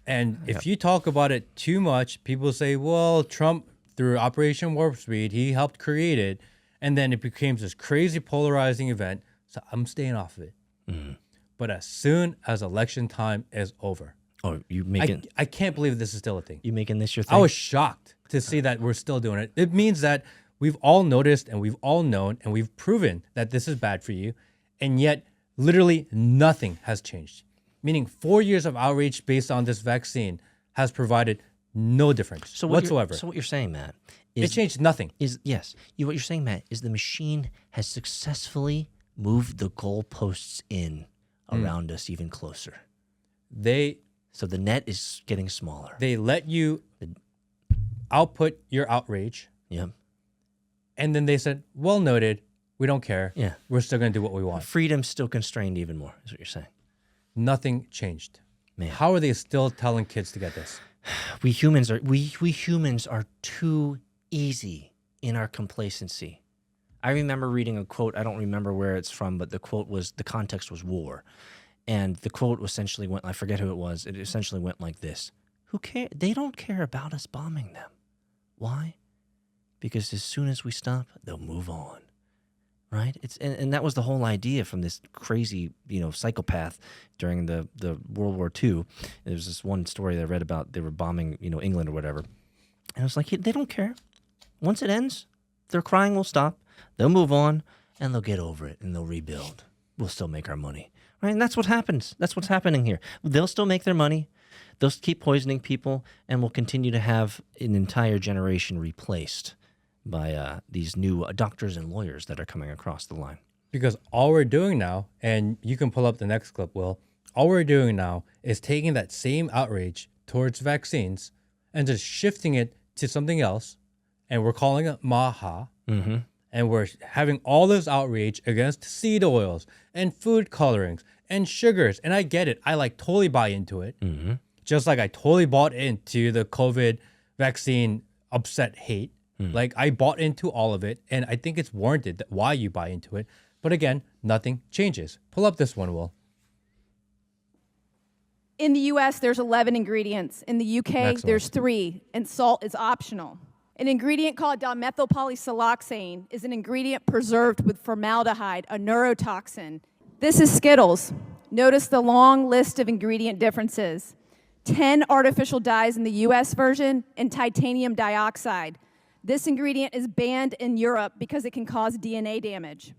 And if you talk about it too much, people say, well, Trump, through Operation Warp Speed, he helped create it. And then it became this crazy polarizing event. So I'm staying off of it. Mm-hmm. But as soon as election time is over, I can't believe this is still a thing. You making this your thing? I was shocked to see that we're still doing it. It means that we've all noticed and we've all known and we've proven that this is bad for you. And yet literally nothing has changed. Meaning 4 years of outreach based on this vaccine has provided no difference whatsoever. So what you're saying, Matt, it changed nothing. What you're saying, Matt, is the machine has successfully moved the goalposts in around us even closer. So the net is getting smaller. They let you output your outrage. Yeah. And then they said, well noted, we don't care. Yeah. We're still going to do what we want. Freedom's still constrained even more, is what you're saying. Nothing changed. Man. How are they still telling kids to get this? We humans are too easy in our complacency. I remember reading a quote. I don't remember where it's from, but the context was war. And the quote essentially went, I forget who it was. It essentially went like this. Who care? They don't care about us bombing them. Why? Because as soon as we stop, they'll move on. Right? And that was the whole idea from this crazy, psychopath during the World War II. There was this one story that I read about. They were bombing, England or whatever. And I was like, they don't care. Once it ends, their crying will stop. They'll move on, and they'll get over it, and they'll rebuild. We'll still make our money. Right? And that's what happens. That's what's happening here. They'll still make their money. They'll keep poisoning people, and we'll continue to have an entire generation replaced by these new doctors and lawyers that are coming across the line. Because all we're doing now, and you can pull up the next clip, Will, all we're doing now is taking that same outrage towards vaccines and just shifting it to something else, and we're calling it MAHA, and we're having all this outrage against seed oils and food colorings and sugars. And I get it. I totally buy into it. Mm-hmm. Just like I totally bought into the COVID vaccine upset hate. I bought into all of it, and I think it's warranted why you buy into it. But again, nothing changes. Pull up this one, Will. In the U.S., there's 11 ingredients. In the U.K., there's 3, and salt is optional. An ingredient called dimethylpolysiloxane is an ingredient preserved with formaldehyde, a neurotoxin. This is Skittles. Notice the long list of ingredient differences. 10 artificial dyes in the U.S. version and titanium dioxide. This ingredient is banned in Europe because it can cause DNA damage.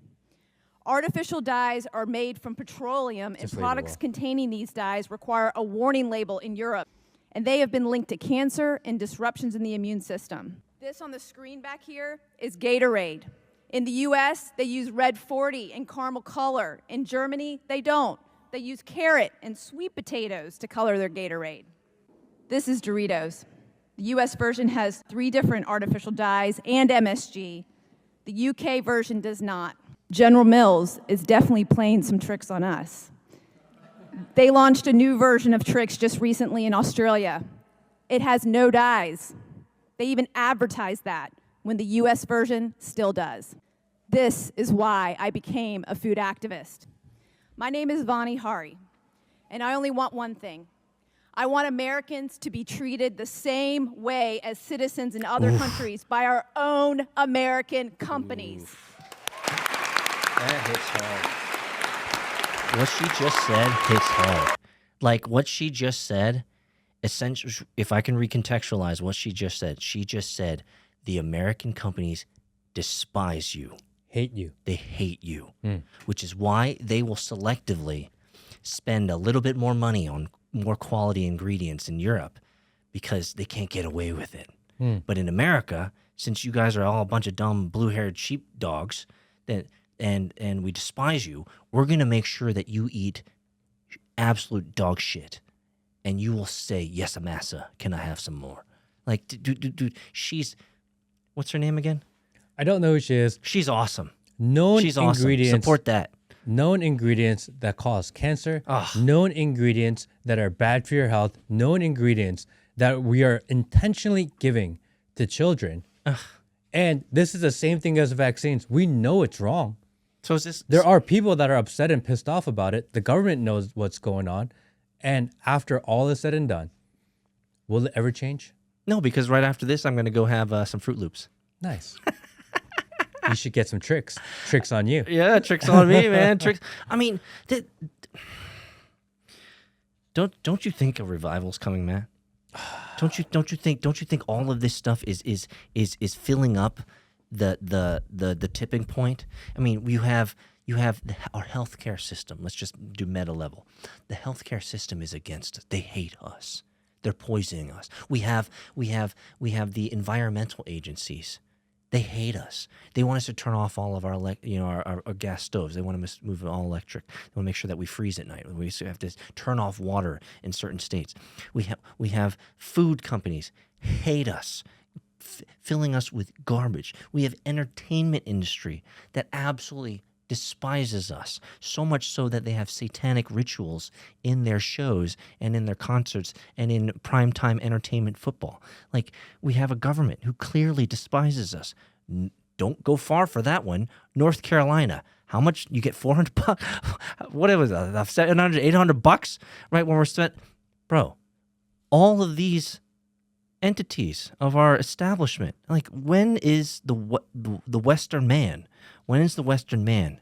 Artificial dyes are made from petroleum, and products containing these dyes require a warning label in Europe, and they have been linked to cancer and disruptions in the immune system. This on the screen back here is Gatorade. In the US, they use red 40 and caramel color. In Germany, they don't. They use carrot and sweet potatoes to color their Gatorade. This is Doritos. The US version has 3 different artificial dyes and MSG. The UK version does not. General Mills is definitely playing some tricks on us. They launched a new version of Trix just recently in Australia. It has no dyes. They even advertise that, when the US version still does. This is why I became a food activist. My name is Vani Hari, and I only want one thing. I want Americans to be treated the same way as citizens in other countries by our own American companies. That hits hard. What she just said hits hard. Like, what she just said, essentially, if I can recontextualize what she just said, the American companies despise you. Hate you. They hate you, which is why they will selectively spend a little bit more money on more quality ingredients in Europe because they can't get away with it. But in America, since you guys are all a bunch of dumb blue-haired sheepdogs and we despise you, we're going to make sure that you eat absolute dog shit. And you will say, yes, Amasa, can I have some more? Like, dude, she's, what's her name again? I don't know who she is. She's awesome. Known She's ingredients. awesome. Support that. Known ingredients that cause cancer. Ugh. Known ingredients that are bad for your health. Known ingredients that we are intentionally giving to children. And this is the same thing as vaccines. We know it's wrong. So is this? There are people that are upset and pissed off about it. The government knows what's going on. And after all is said and done, will it ever change? No, because right after this, I'm going to go have some Fruit Loops. Nice. You should get some tricks. Tricks on you. Yeah, tricks on me, man. Tricks. I mean, don't you think a revival's coming, Matt? Don't you think all of this stuff is filling up the tipping point? I mean, you have our healthcare system. Let's just do meta level. The healthcare system is against us. They hate us. They're poisoning us. We have the environmental agencies. They hate us. They want us to turn off all of our our gas stoves. They want to move it all electric. They want to make sure that we freeze at night. We have to turn off water in certain states. We have food companies hate us, filling us with garbage. We have entertainment industry that absolutely despises us, so much so that they have satanic rituals in their shows and in their concerts and in primetime entertainment football. Like, we have a government who clearly despises us. Don't go far for that one. North Carolina, how much? You get $400? What was it, $700, $800? Right, when we're spent, bro, all of these entities of our establishment, like, when is the Western man, when is the Western man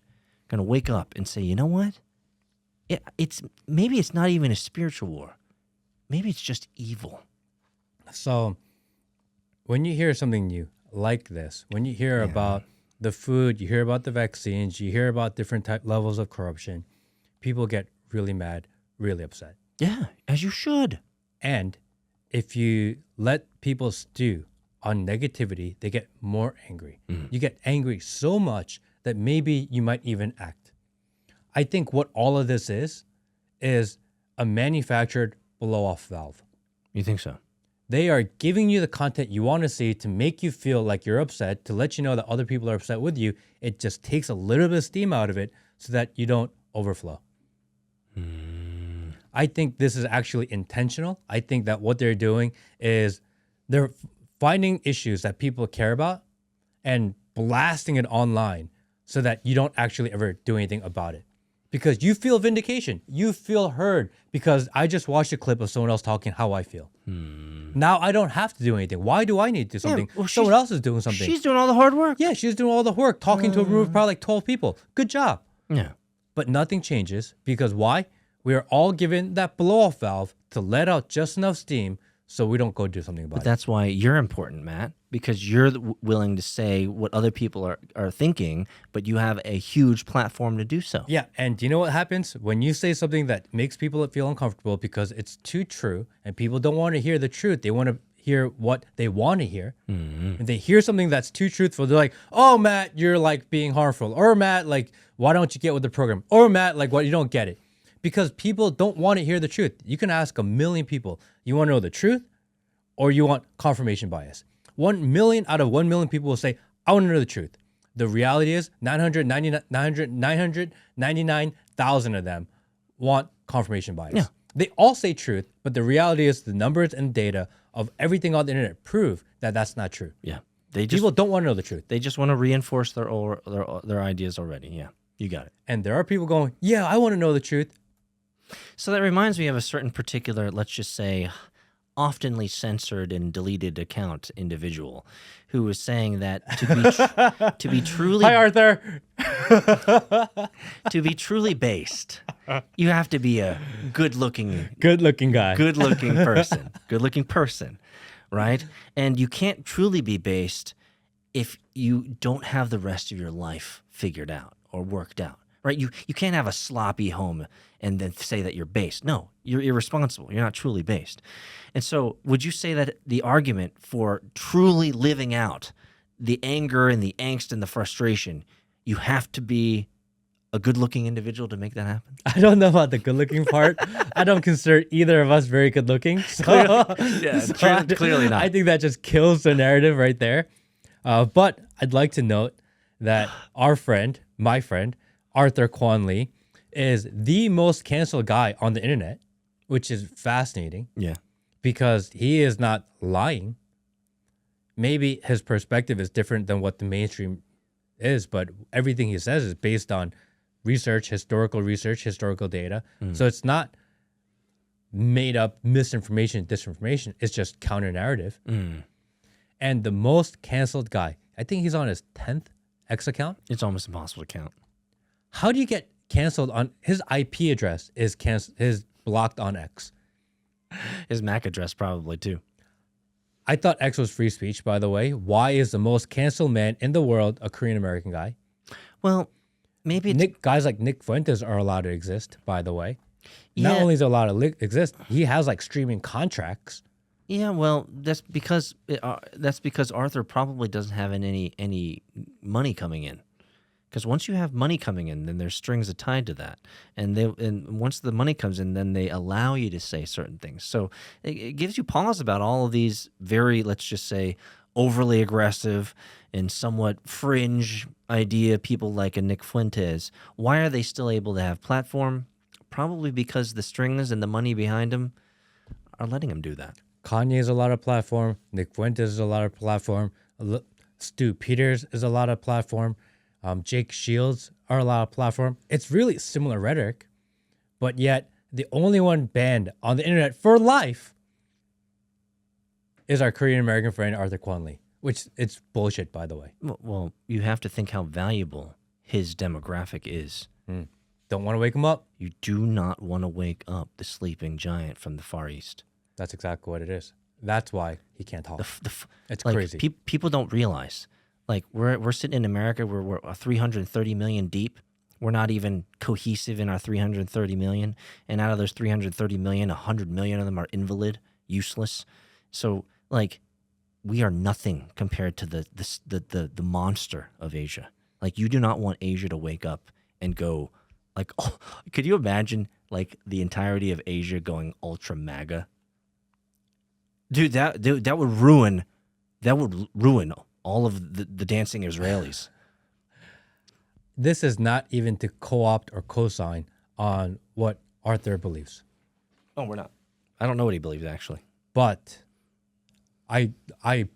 going to wake up and say, you know what? Maybe it's not even a spiritual war. Maybe it's just evil. So when you hear something new like this, when you hear about the food, you hear about the vaccines, you hear about different levels of corruption, people get really mad, really upset. Yeah, as you should. And if you let people stew on negativity, they get more angry. You get angry so much that maybe you might even act. I think what all of this is a manufactured blow-off valve. You think so? They are giving you the content you want to see to make you feel like you're upset, to let you know that other people are upset with you. It just takes a little bit of steam out of it so that you don't overflow. I think this is actually intentional. I think that what they're doing is they're finding issues that people care about and blasting it online so that you don't actually ever do anything about it. Because you feel vindication. You feel heard because I just watched a clip of someone else talking how I feel. Now I don't have to do anything. Why do I need to do something? Well, someone else is doing something. She's doing all the hard work. Yeah, she's doing all the work, talking to a room of probably like 12 people. Good job. Yeah. But nothing changes because why? We are all given that blow-off valve to let out just enough steam so we don't go do something about But it. that's why you're important, Matt, because you're willing to say what other people are thinking, but you have a huge platform to do so. Yeah, and do you know what happens? When you say something that makes people feel uncomfortable because it's too true and people don't want to hear the truth, they want to hear what they want to hear. If they hear something that's too truthful, they're like, oh, Matt, you're like being harmful. Or Matt, like, why don't you get with the program? Or Matt, like, what, you don't get it. Because people don't want to hear the truth. You can ask a million people, you want to know the truth or you want confirmation bias. 1 million out of 1 million people will say, I want to know the truth. The reality is 999,000 of them want confirmation bias. Yeah. They all say truth, but the reality is the numbers and data of everything on the internet prove that that's not true. Yeah. People don't want to know the truth. They just want to reinforce their ideas already. Yeah, you got it. And there are people going, yeah, I want to know the truth. So that reminds me of a certain particular, let's just say, oftenly censored and deleted account individual who was saying that to be truly Hi, Arthur. to be truly based, you have to be a good-looking Good-looking person, right? And you can't truly be based if you don't have the rest of your life figured out or worked out, right? You can't have a sloppy home and then say that you're based. No, you're irresponsible. You're not truly based. And so would you say that the argument for truly living out the anger and the angst and the frustration, you have to be a good-looking individual to make that happen? I don't know about the good-looking part. I don't consider either of us very good-looking. So, Clearly not. I think that just kills the narrative right there. But I'd like to note that my friend, Arthur Kwan Lee, is the most canceled guy on the internet, which is fascinating. Yeah. Because he is not lying. Maybe his perspective is different than what the mainstream is, but everything he says is based on research, historical data. So it's not made up misinformation, disinformation. It's just counter narrative. And the most canceled guy, I think he's on his 10th X account. It's almost impossible to count. How do you get canceled on his IP address is blocked on X? His MAC address probably too. I thought X was free speech, by the way. Why is the most canceled man in the world a Korean American guy? Well, maybe guys like Nick Fuentes are allowed to exist, by the way. Yeah. Not only is he allowed to exist, he has like streaming contracts. Yeah, well, that's because Arthur probably doesn't have any money coming in. Because once you have money coming in, then there's strings tied to that, and once the money comes in, then they allow you to say certain things. So it gives you pause about all of these very, let's just say, overly aggressive and somewhat fringe idea people like a Nick Fuentes. Why are they still able to have platform? Probably because the strings and the money behind them are letting them do that. Kanye is a lot of platform. Nick Fuentes is a lot of platform. Stu Peters is a lot of platform. Jake Shields are a lot of platform. It's really similar rhetoric, but yet the only one banned on the internet for life is our Korean American friend Arthur Kwan Lee, which it's bullshit, by the way. Well, you have to think how valuable his demographic is. Don't want to wake him up. You do not want to wake up the sleeping giant from the Far East. That's exactly what it is. That's why he can't talk. It's like, crazy. People don't realize. Like we're sitting in America, we're 330 million deep. We're not even cohesive in our 330 million, and out of those 330 million, 100 million of them are invalid, useless. So like, we are nothing compared to the monster of Asia. Like, you do not want Asia to wake up and go like, oh, could you imagine like the entirety of Asia going ultra MAGA? Dude, that would ruin all of the dancing Israelis. This is not even to co-opt or co-sign on what Arthur believes. Oh, we're not. I don't know what he believes, actually. But I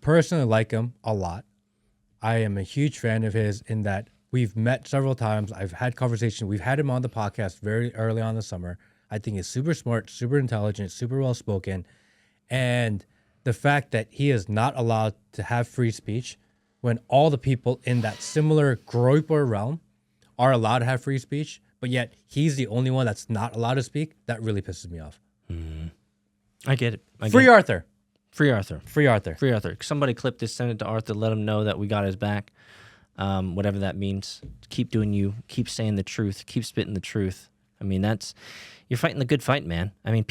personally like him a lot. I am a huge fan of his in that we've met several times. I've had conversations. We've had him on the podcast very early on in the summer. I think he's super smart, super intelligent, super well-spoken. And the fact that he is not allowed to have free speech when all the people in that similar group or realm are allowed to have free speech, but yet he's the only one that's not allowed to speak, that really pisses me off. I get it. Free Arthur. Free Arthur. Free Arthur. Free Arthur. Somebody clip this, send it to Arthur, let him know that we got his back. Whatever that means. Keep doing you. Keep saying the truth. Keep spitting the truth. I mean, you're fighting the good fight, man. I mean,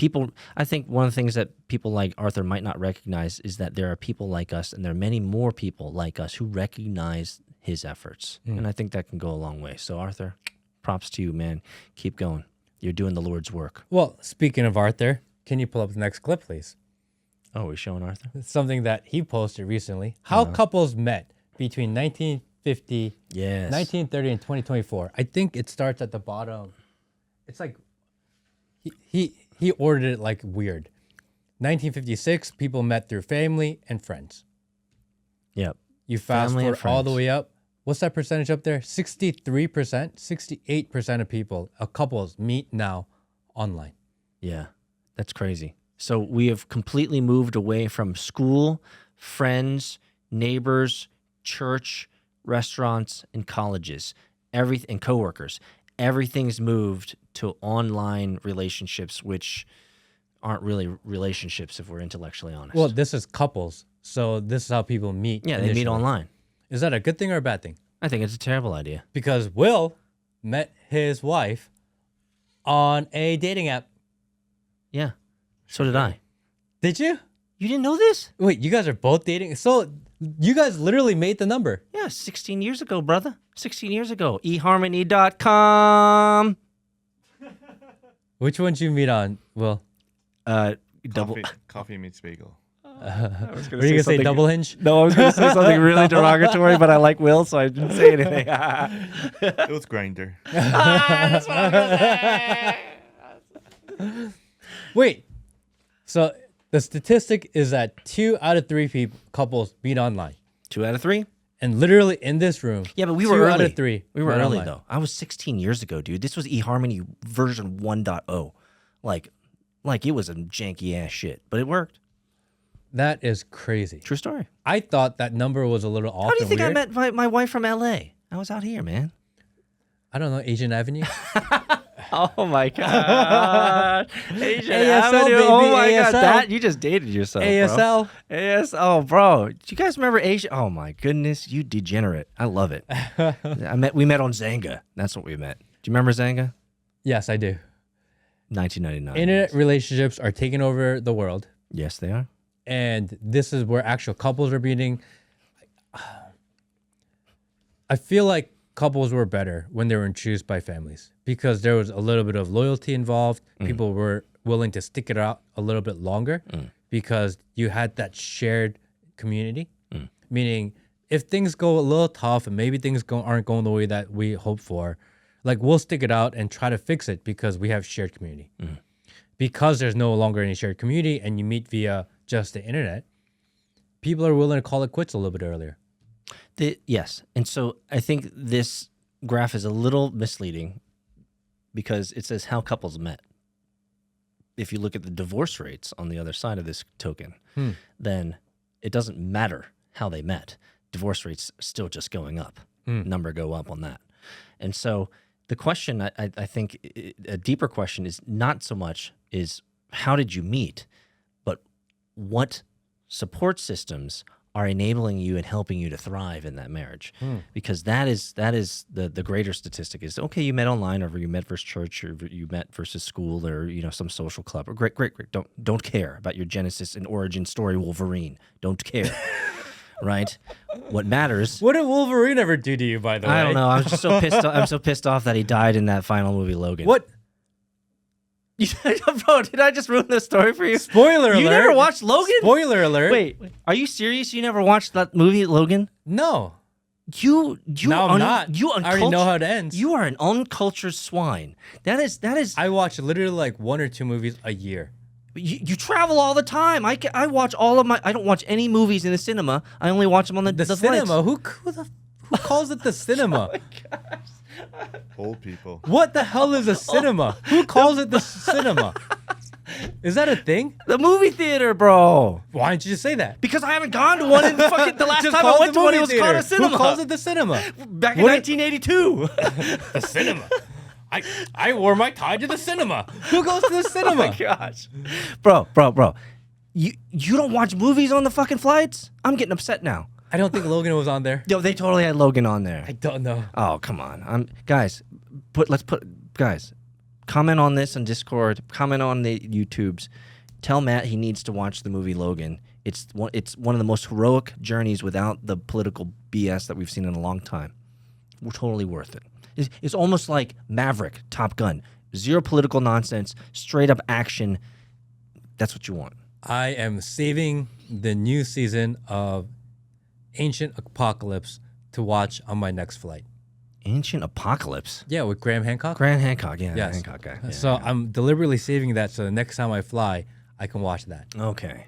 I think one of the things that people like Arthur might not recognize is that there are people like us, and there are many more people like us who recognize his efforts. And I think that can go a long way. So, Arthur, props to you, man. Keep going. You're doing the Lord's work. Well, speaking of Arthur, can you pull up the next clip, please? Oh, we showing Arthur? something that he posted recently. How couples met between 1950, Yes. 1930, and 2024. I think it starts at the bottom. It's like he ordered it like weird. 1956, people met through family and friends. Yep. You fast Family and forward all the friends. way up. What's that percentage up there? 63%, 68% of people, couples meet now online. Yeah, that's crazy. So we have completely moved away from school, friends, neighbors, church, restaurants, and colleges, and coworkers. Everything's moved to online relationships, which aren't really relationships if we're intellectually honest. Well, this is couples, so this is how people meet. yeah, they meet initially. online. Is that a good thing or a bad thing? I think it's a terrible idea. Because Will met his wife on a dating app. Yeah, so did I. Did you? You didn't know this? Wait, you guys are both dating? So you guys literally made the number. Yeah, 16 years ago, brother. 16 years ago. eharmony.com. Which one did you meet on, Will? Double. Coffee meets bagel. Were you going to say double hinge? No, I was going to say something really derogatory, but I like Will, so I didn't say anything. It was Grinder. That's what I was going to say. Wait. So the statistic is that 2 out of 3 couples meet online. 2 out of 3? And literally in this room, Yeah, but we were 2 early. out of 3 We were met early, online. though. I was 16 years ago, dude. This was eHarmony version 1.0. Like it was a janky ass shit, but it worked. That is crazy. True story. I thought that number was a little off. How do you and think weird. I met my wife from LA? I was out here, man. I don't know, Asian Avenue? Oh my god. Asian ASL, Avenue. baby, Oh my ASL. god. That you just dated yourself. ASL. Bro. ASL. Oh, bro. Do you guys remember Asia? Oh my goodness, you degenerate. I love it. We met on Zanga. That's what we met. Do you remember Zanga? Yes, I do. 1999. Internet relationships are taking over the world. Yes, they are. And this is where actual couples are meeting. I feel like couples were better when they were introduced by families because there was a little bit of loyalty involved. People were willing to stick it out a little bit longer because you had that shared community. Meaning, if things go a little tough and maybe things aren't going the way that we hope for, like we'll stick it out and try to fix it because we have shared community. Because there's no longer any shared community and you meet via just the internet, people are willing to call it quits a little bit earlier. Yes. And so I think this graph is a little misleading because it says how couples met. If you look at the divorce rates on the other side of this token, then it doesn't matter how they met. Divorce rates still just going up. Number go up on that. And so the question, I think a deeper question is not so much is how did you meet, but what support systems are enabling you and helping you to thrive in that marriage. Because that is the greater statistic is, okay, you met online or you met versus church or you met versus school or, some social club or great. Don't care about your genesis and origin story, Wolverine. Don't care. Right? What matters. What did Wolverine ever do to you, by the way? I don't know. I was just so pissed off. I'm so pissed off that he died in that final movie, Logan. What? Bro, did I just ruin the story for you? Spoiler alert. You never watched Logan? Spoiler alert. Wait, are you serious? You never watched that movie, Logan? No. You No, I'm not. You I already know how it ends. You are an uncultured swine. That is. I watch literally like 1 or 2 movies a year. You travel all the time. I watch all of my. I don't watch any movies in the cinema. I only watch them on the cinema. Who calls it the cinema? Oh my gosh. Old people. What the hell is a cinema? Who calls it the cinema? Is that a thing? The movie theater, bro. Why didn't you just say that? Because I haven't gone to one in fucking the last Just time call I it went the to one, movie it was theater. called a cinema. Who calls it the cinema? Back in What 1982. The cinema. I wore my tie to the cinema. Who goes to the cinema? Oh my gosh. Bro. You don't watch movies on the fucking flights? I'm getting upset now. I don't think Logan was on there. Yo, they totally had Logan on there. I don't know. Oh, come on. Guys, comment on this on Discord, comment on the YouTubes. Tell Matt he needs to watch the movie Logan. It's one of the most heroic journeys without the political BS that we've seen in a long time. We're totally worth it. It's almost like Maverick, Top Gun. Zero political nonsense, straight up action. That's what you want. I am saving the new season of Ancient Apocalypse to watch on my next flight. Ancient Apocalypse. Yeah, with Graham Hancock. Graham Hancock, yeah, Yes. Hancock guy. Yeah, So yeah. I'm deliberately saving that so the next time I fly, I can watch that. Okay.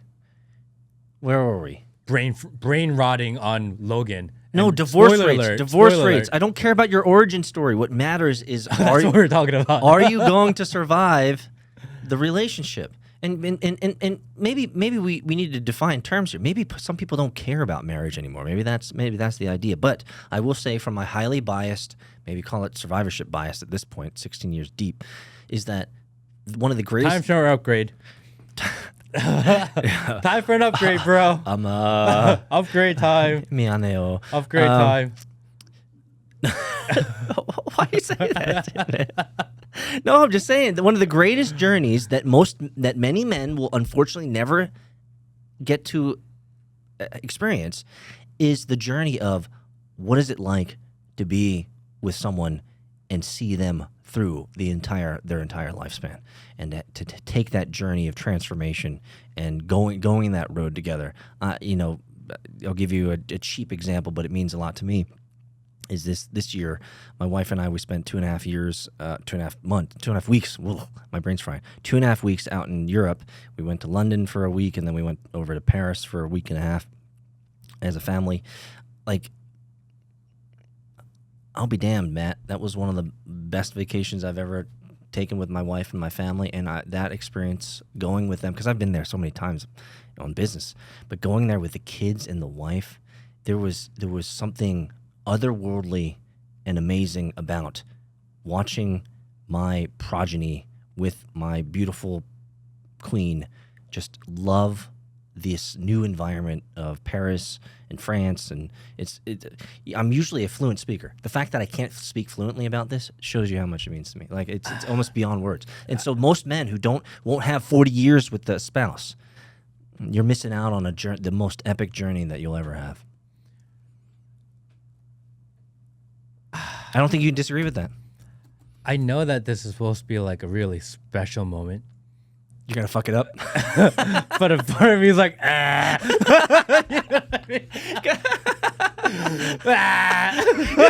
Where were we? Brain rotting on Logan. No, And divorce spoiler rates. alert, Divorce spoiler rates. alert. I don't care about your origin story. What matters is That's what we're talking about. are you going to survive the relationship? And maybe we need to define terms here. Maybe some people don't care about marriage anymore. Maybe that's the idea. But I will say, from my highly biased, maybe call it survivorship bias at this point, 16 years deep, is that one of the greatest. Time for an upgrade. Time for an upgrade, bro. Upgrade time. 미안해요. Upgrade time. Why you say that? No, I'm just saying that one of the greatest journeys that many men will unfortunately never get to experience is the journey of what is it like to be with someone and see them through their entire lifespan, and to take that journey of transformation and going that road together. I'll give you a cheap example, but it means a lot to me. Is this year, my wife and I, we spent 2.5 weeks. Whoa, my brain's frying. 2.5 weeks out in Europe. We went to London for a week, and then we went over to Paris for a week and a half as a family. Like, I'll be damned, Matt. That was one of the best vacations I've ever taken with my wife and my family, and that experience going with them, because I've been there so many times on business, but going there with the kids and the wife, there was something otherworldly and amazing about watching my progeny with my beautiful queen just love this new environment of Paris and France, and I'm usually a fluent speaker. The fact that I can't speak fluently about this shows you how much it means to me. Like, it's almost beyond words. And so most men who won't have 40 years with the spouse, you're missing out on the most epic journey that you'll ever have. I don't think you disagree with that. I know that this is supposed to be like a really special moment. You're going to fuck it up? But a part of me is like, ah. You know what I mean?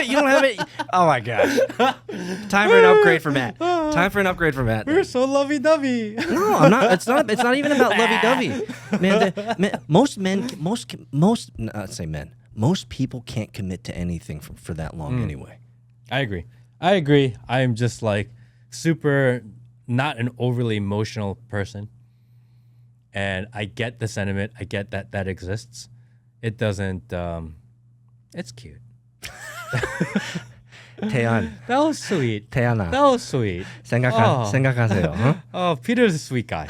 You don't have it. Oh my gosh. Time for an upgrade for Matt. We're so lovey-dovey. No, I'm not. It's not even about lovey-dovey. Man, most people can't commit to anything for that long anyway. I agree. I'm just like super not an overly emotional person. And I get the sentiment. I get that exists. It doesn't, it's cute. 태연. That was sweet. 태연아. That was sweet. 생각하세요. Huh? Oh, Peter's a sweet guy.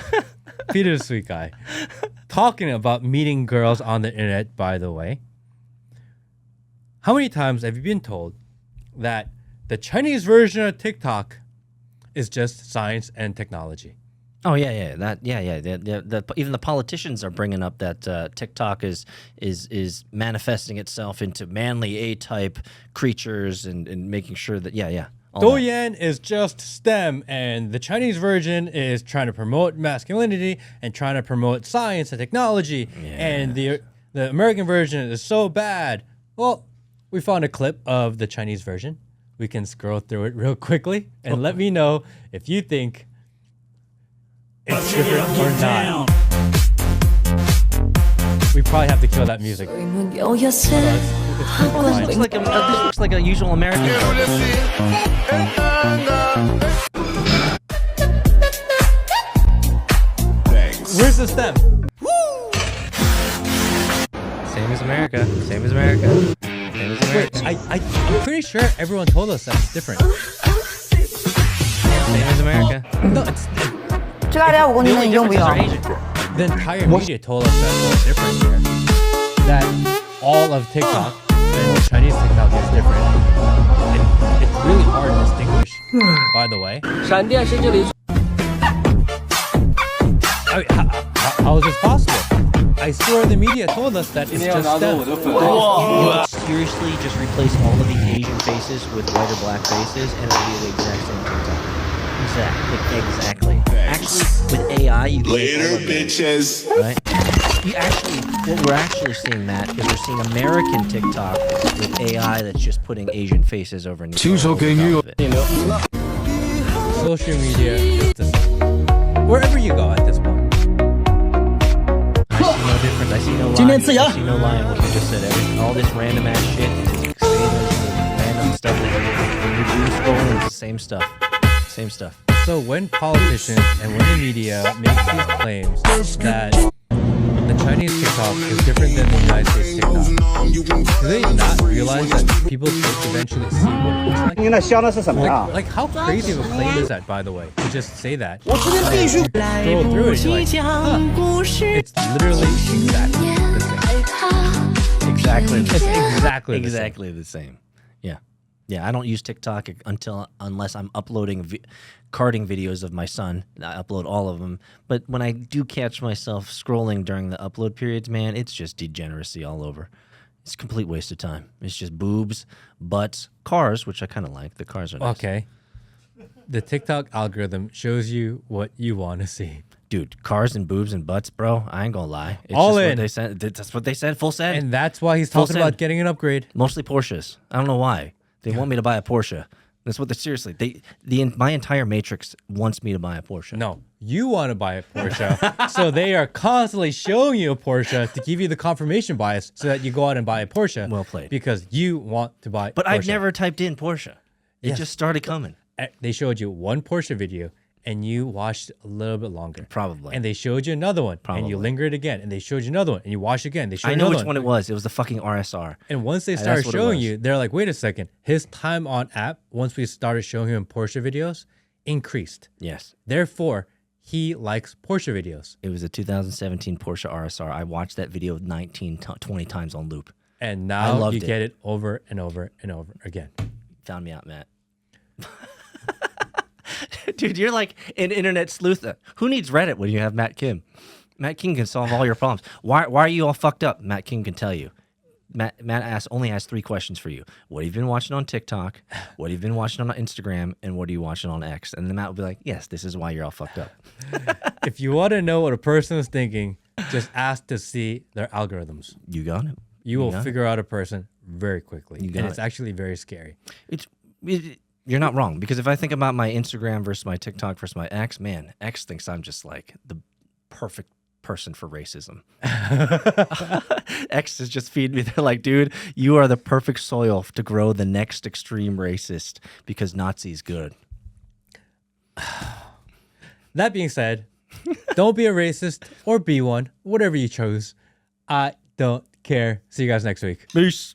Talking about meeting girls on the internet, by the way. How many times have you been told that the Chinese version of TikTok is just science and technology? Oh yeah. Even the politicians are bringing up that TikTok is manifesting itself into manly A-type creatures and making sure that Douyin is just STEM, and the Chinese version is trying to promote masculinity and trying to promote science and technology, and the American version is so bad. Well, we found a clip of the Chinese version. We can scroll through it real quickly and let me know if you think it's different or not. We probably have to kill that music. This looks like a usual American film. Where's the stem? Same as America. Wait, I'm pretty sure everyone told us that it's different. Same as America. No, it's The only difference is our Asian. the entire media told us that it's different here. That all of TikTok and Chinese TikTok is different. It's really hard to distinguish, by the way. How is this possible? I swear the media told us that it's just STEM. You seriously just replace all of the Asian faces with white or black faces, and it'll be the exact same TikTok. Exactly. Actually, with AI, you can Later, bitches. right? What we're actually seeing, Matt, is we're seing American TikTok with AI that's just putting Asian faces over and Social media is just wherever you go at this point. I see no difference. I see no lie. I see no lie in what you just said. All this random ass shit is the same as the random stuff when you do scrolling, it's the same stuff. Same stuff. So when politicians and when the media makes these claims that the Chinese TikTok is different than the United States TikTok, do they not realize that people could eventually see what it looks like? Like how crazy of a claim is that, by the way, to just say that? And you scroll through it and you're like, it's literally exactly the same. Exactly the same. Yeah, I don't use TikTok unless I'm uploading karting videos of my son. I upload all of them. But when I do catch myself scrolling during the upload periods, man, it's just degeneracy all over. It's a complete waste of time. It's just boobs, butts, cars, which I kind of like. The cars are nice. Okay. The TikTok algorithm shows you what you want to see. Dude, cars and boobs and butts, bro. I ain't gonna lie. It's all just in. What they said. That's what they said. Full send. And that's why he's talking about getting an upgrade. Mostly Porsches. I don't know why. They want me to buy a Porsche. That's what they seriously. My entire matrix wants me to buy a Porsche. No, you want to buy a Porsche. So they are constantly showing you a Porsche to give you the confirmation bias so that you go out and buy a Porsche. Well played. Because you want to buy But Porsche. I've never typed in Porsche. It Yes. just started coming. They showed you one Porsche video and you watched a little bit longer. Probably. And they showed you another one. And you Probably. lingered again. And they showed you another one. And you watched again. They showed I you know another which one it was. It was the fucking RSR. And once they That's started what it showing was. you, they're like, wait a second. His time on app, once we started showing him Porsche videos, increased. Yes. Therefore, he likes Porsche videos. It was a 2017 Porsche RSR. I watched that video 20 times on loop. And now loved you it. get it over and over and over again. Found me out, Matt. Dude, you're like an internet sleuth. Who needs Reddit when you have Matt Kim? Matt Kim can solve all your problems. Why are you all fucked up? Matt Kim can tell you. Matt only has 3 questions for you. What have you been watching on TikTok? What have you been watching on Instagram? And what are you watching on X? And then Matt will be like, yes, this is why you're all fucked up. If you want to know what a person is thinking, just ask to see their algorithms. You got it. You will figure out a person very quickly. You got And it's it. actually very scary. You're not wrong, because if I think about my Instagram versus my TikTok versus my X, man, X thinks I'm just like the perfect person for racism. X is just feeding me. They're like, dude, you are the perfect soil to grow the next extreme racist because Nazi's good. That being said, don't be a racist or be one, whatever you chose. I don't care. See you guys next week. Peace.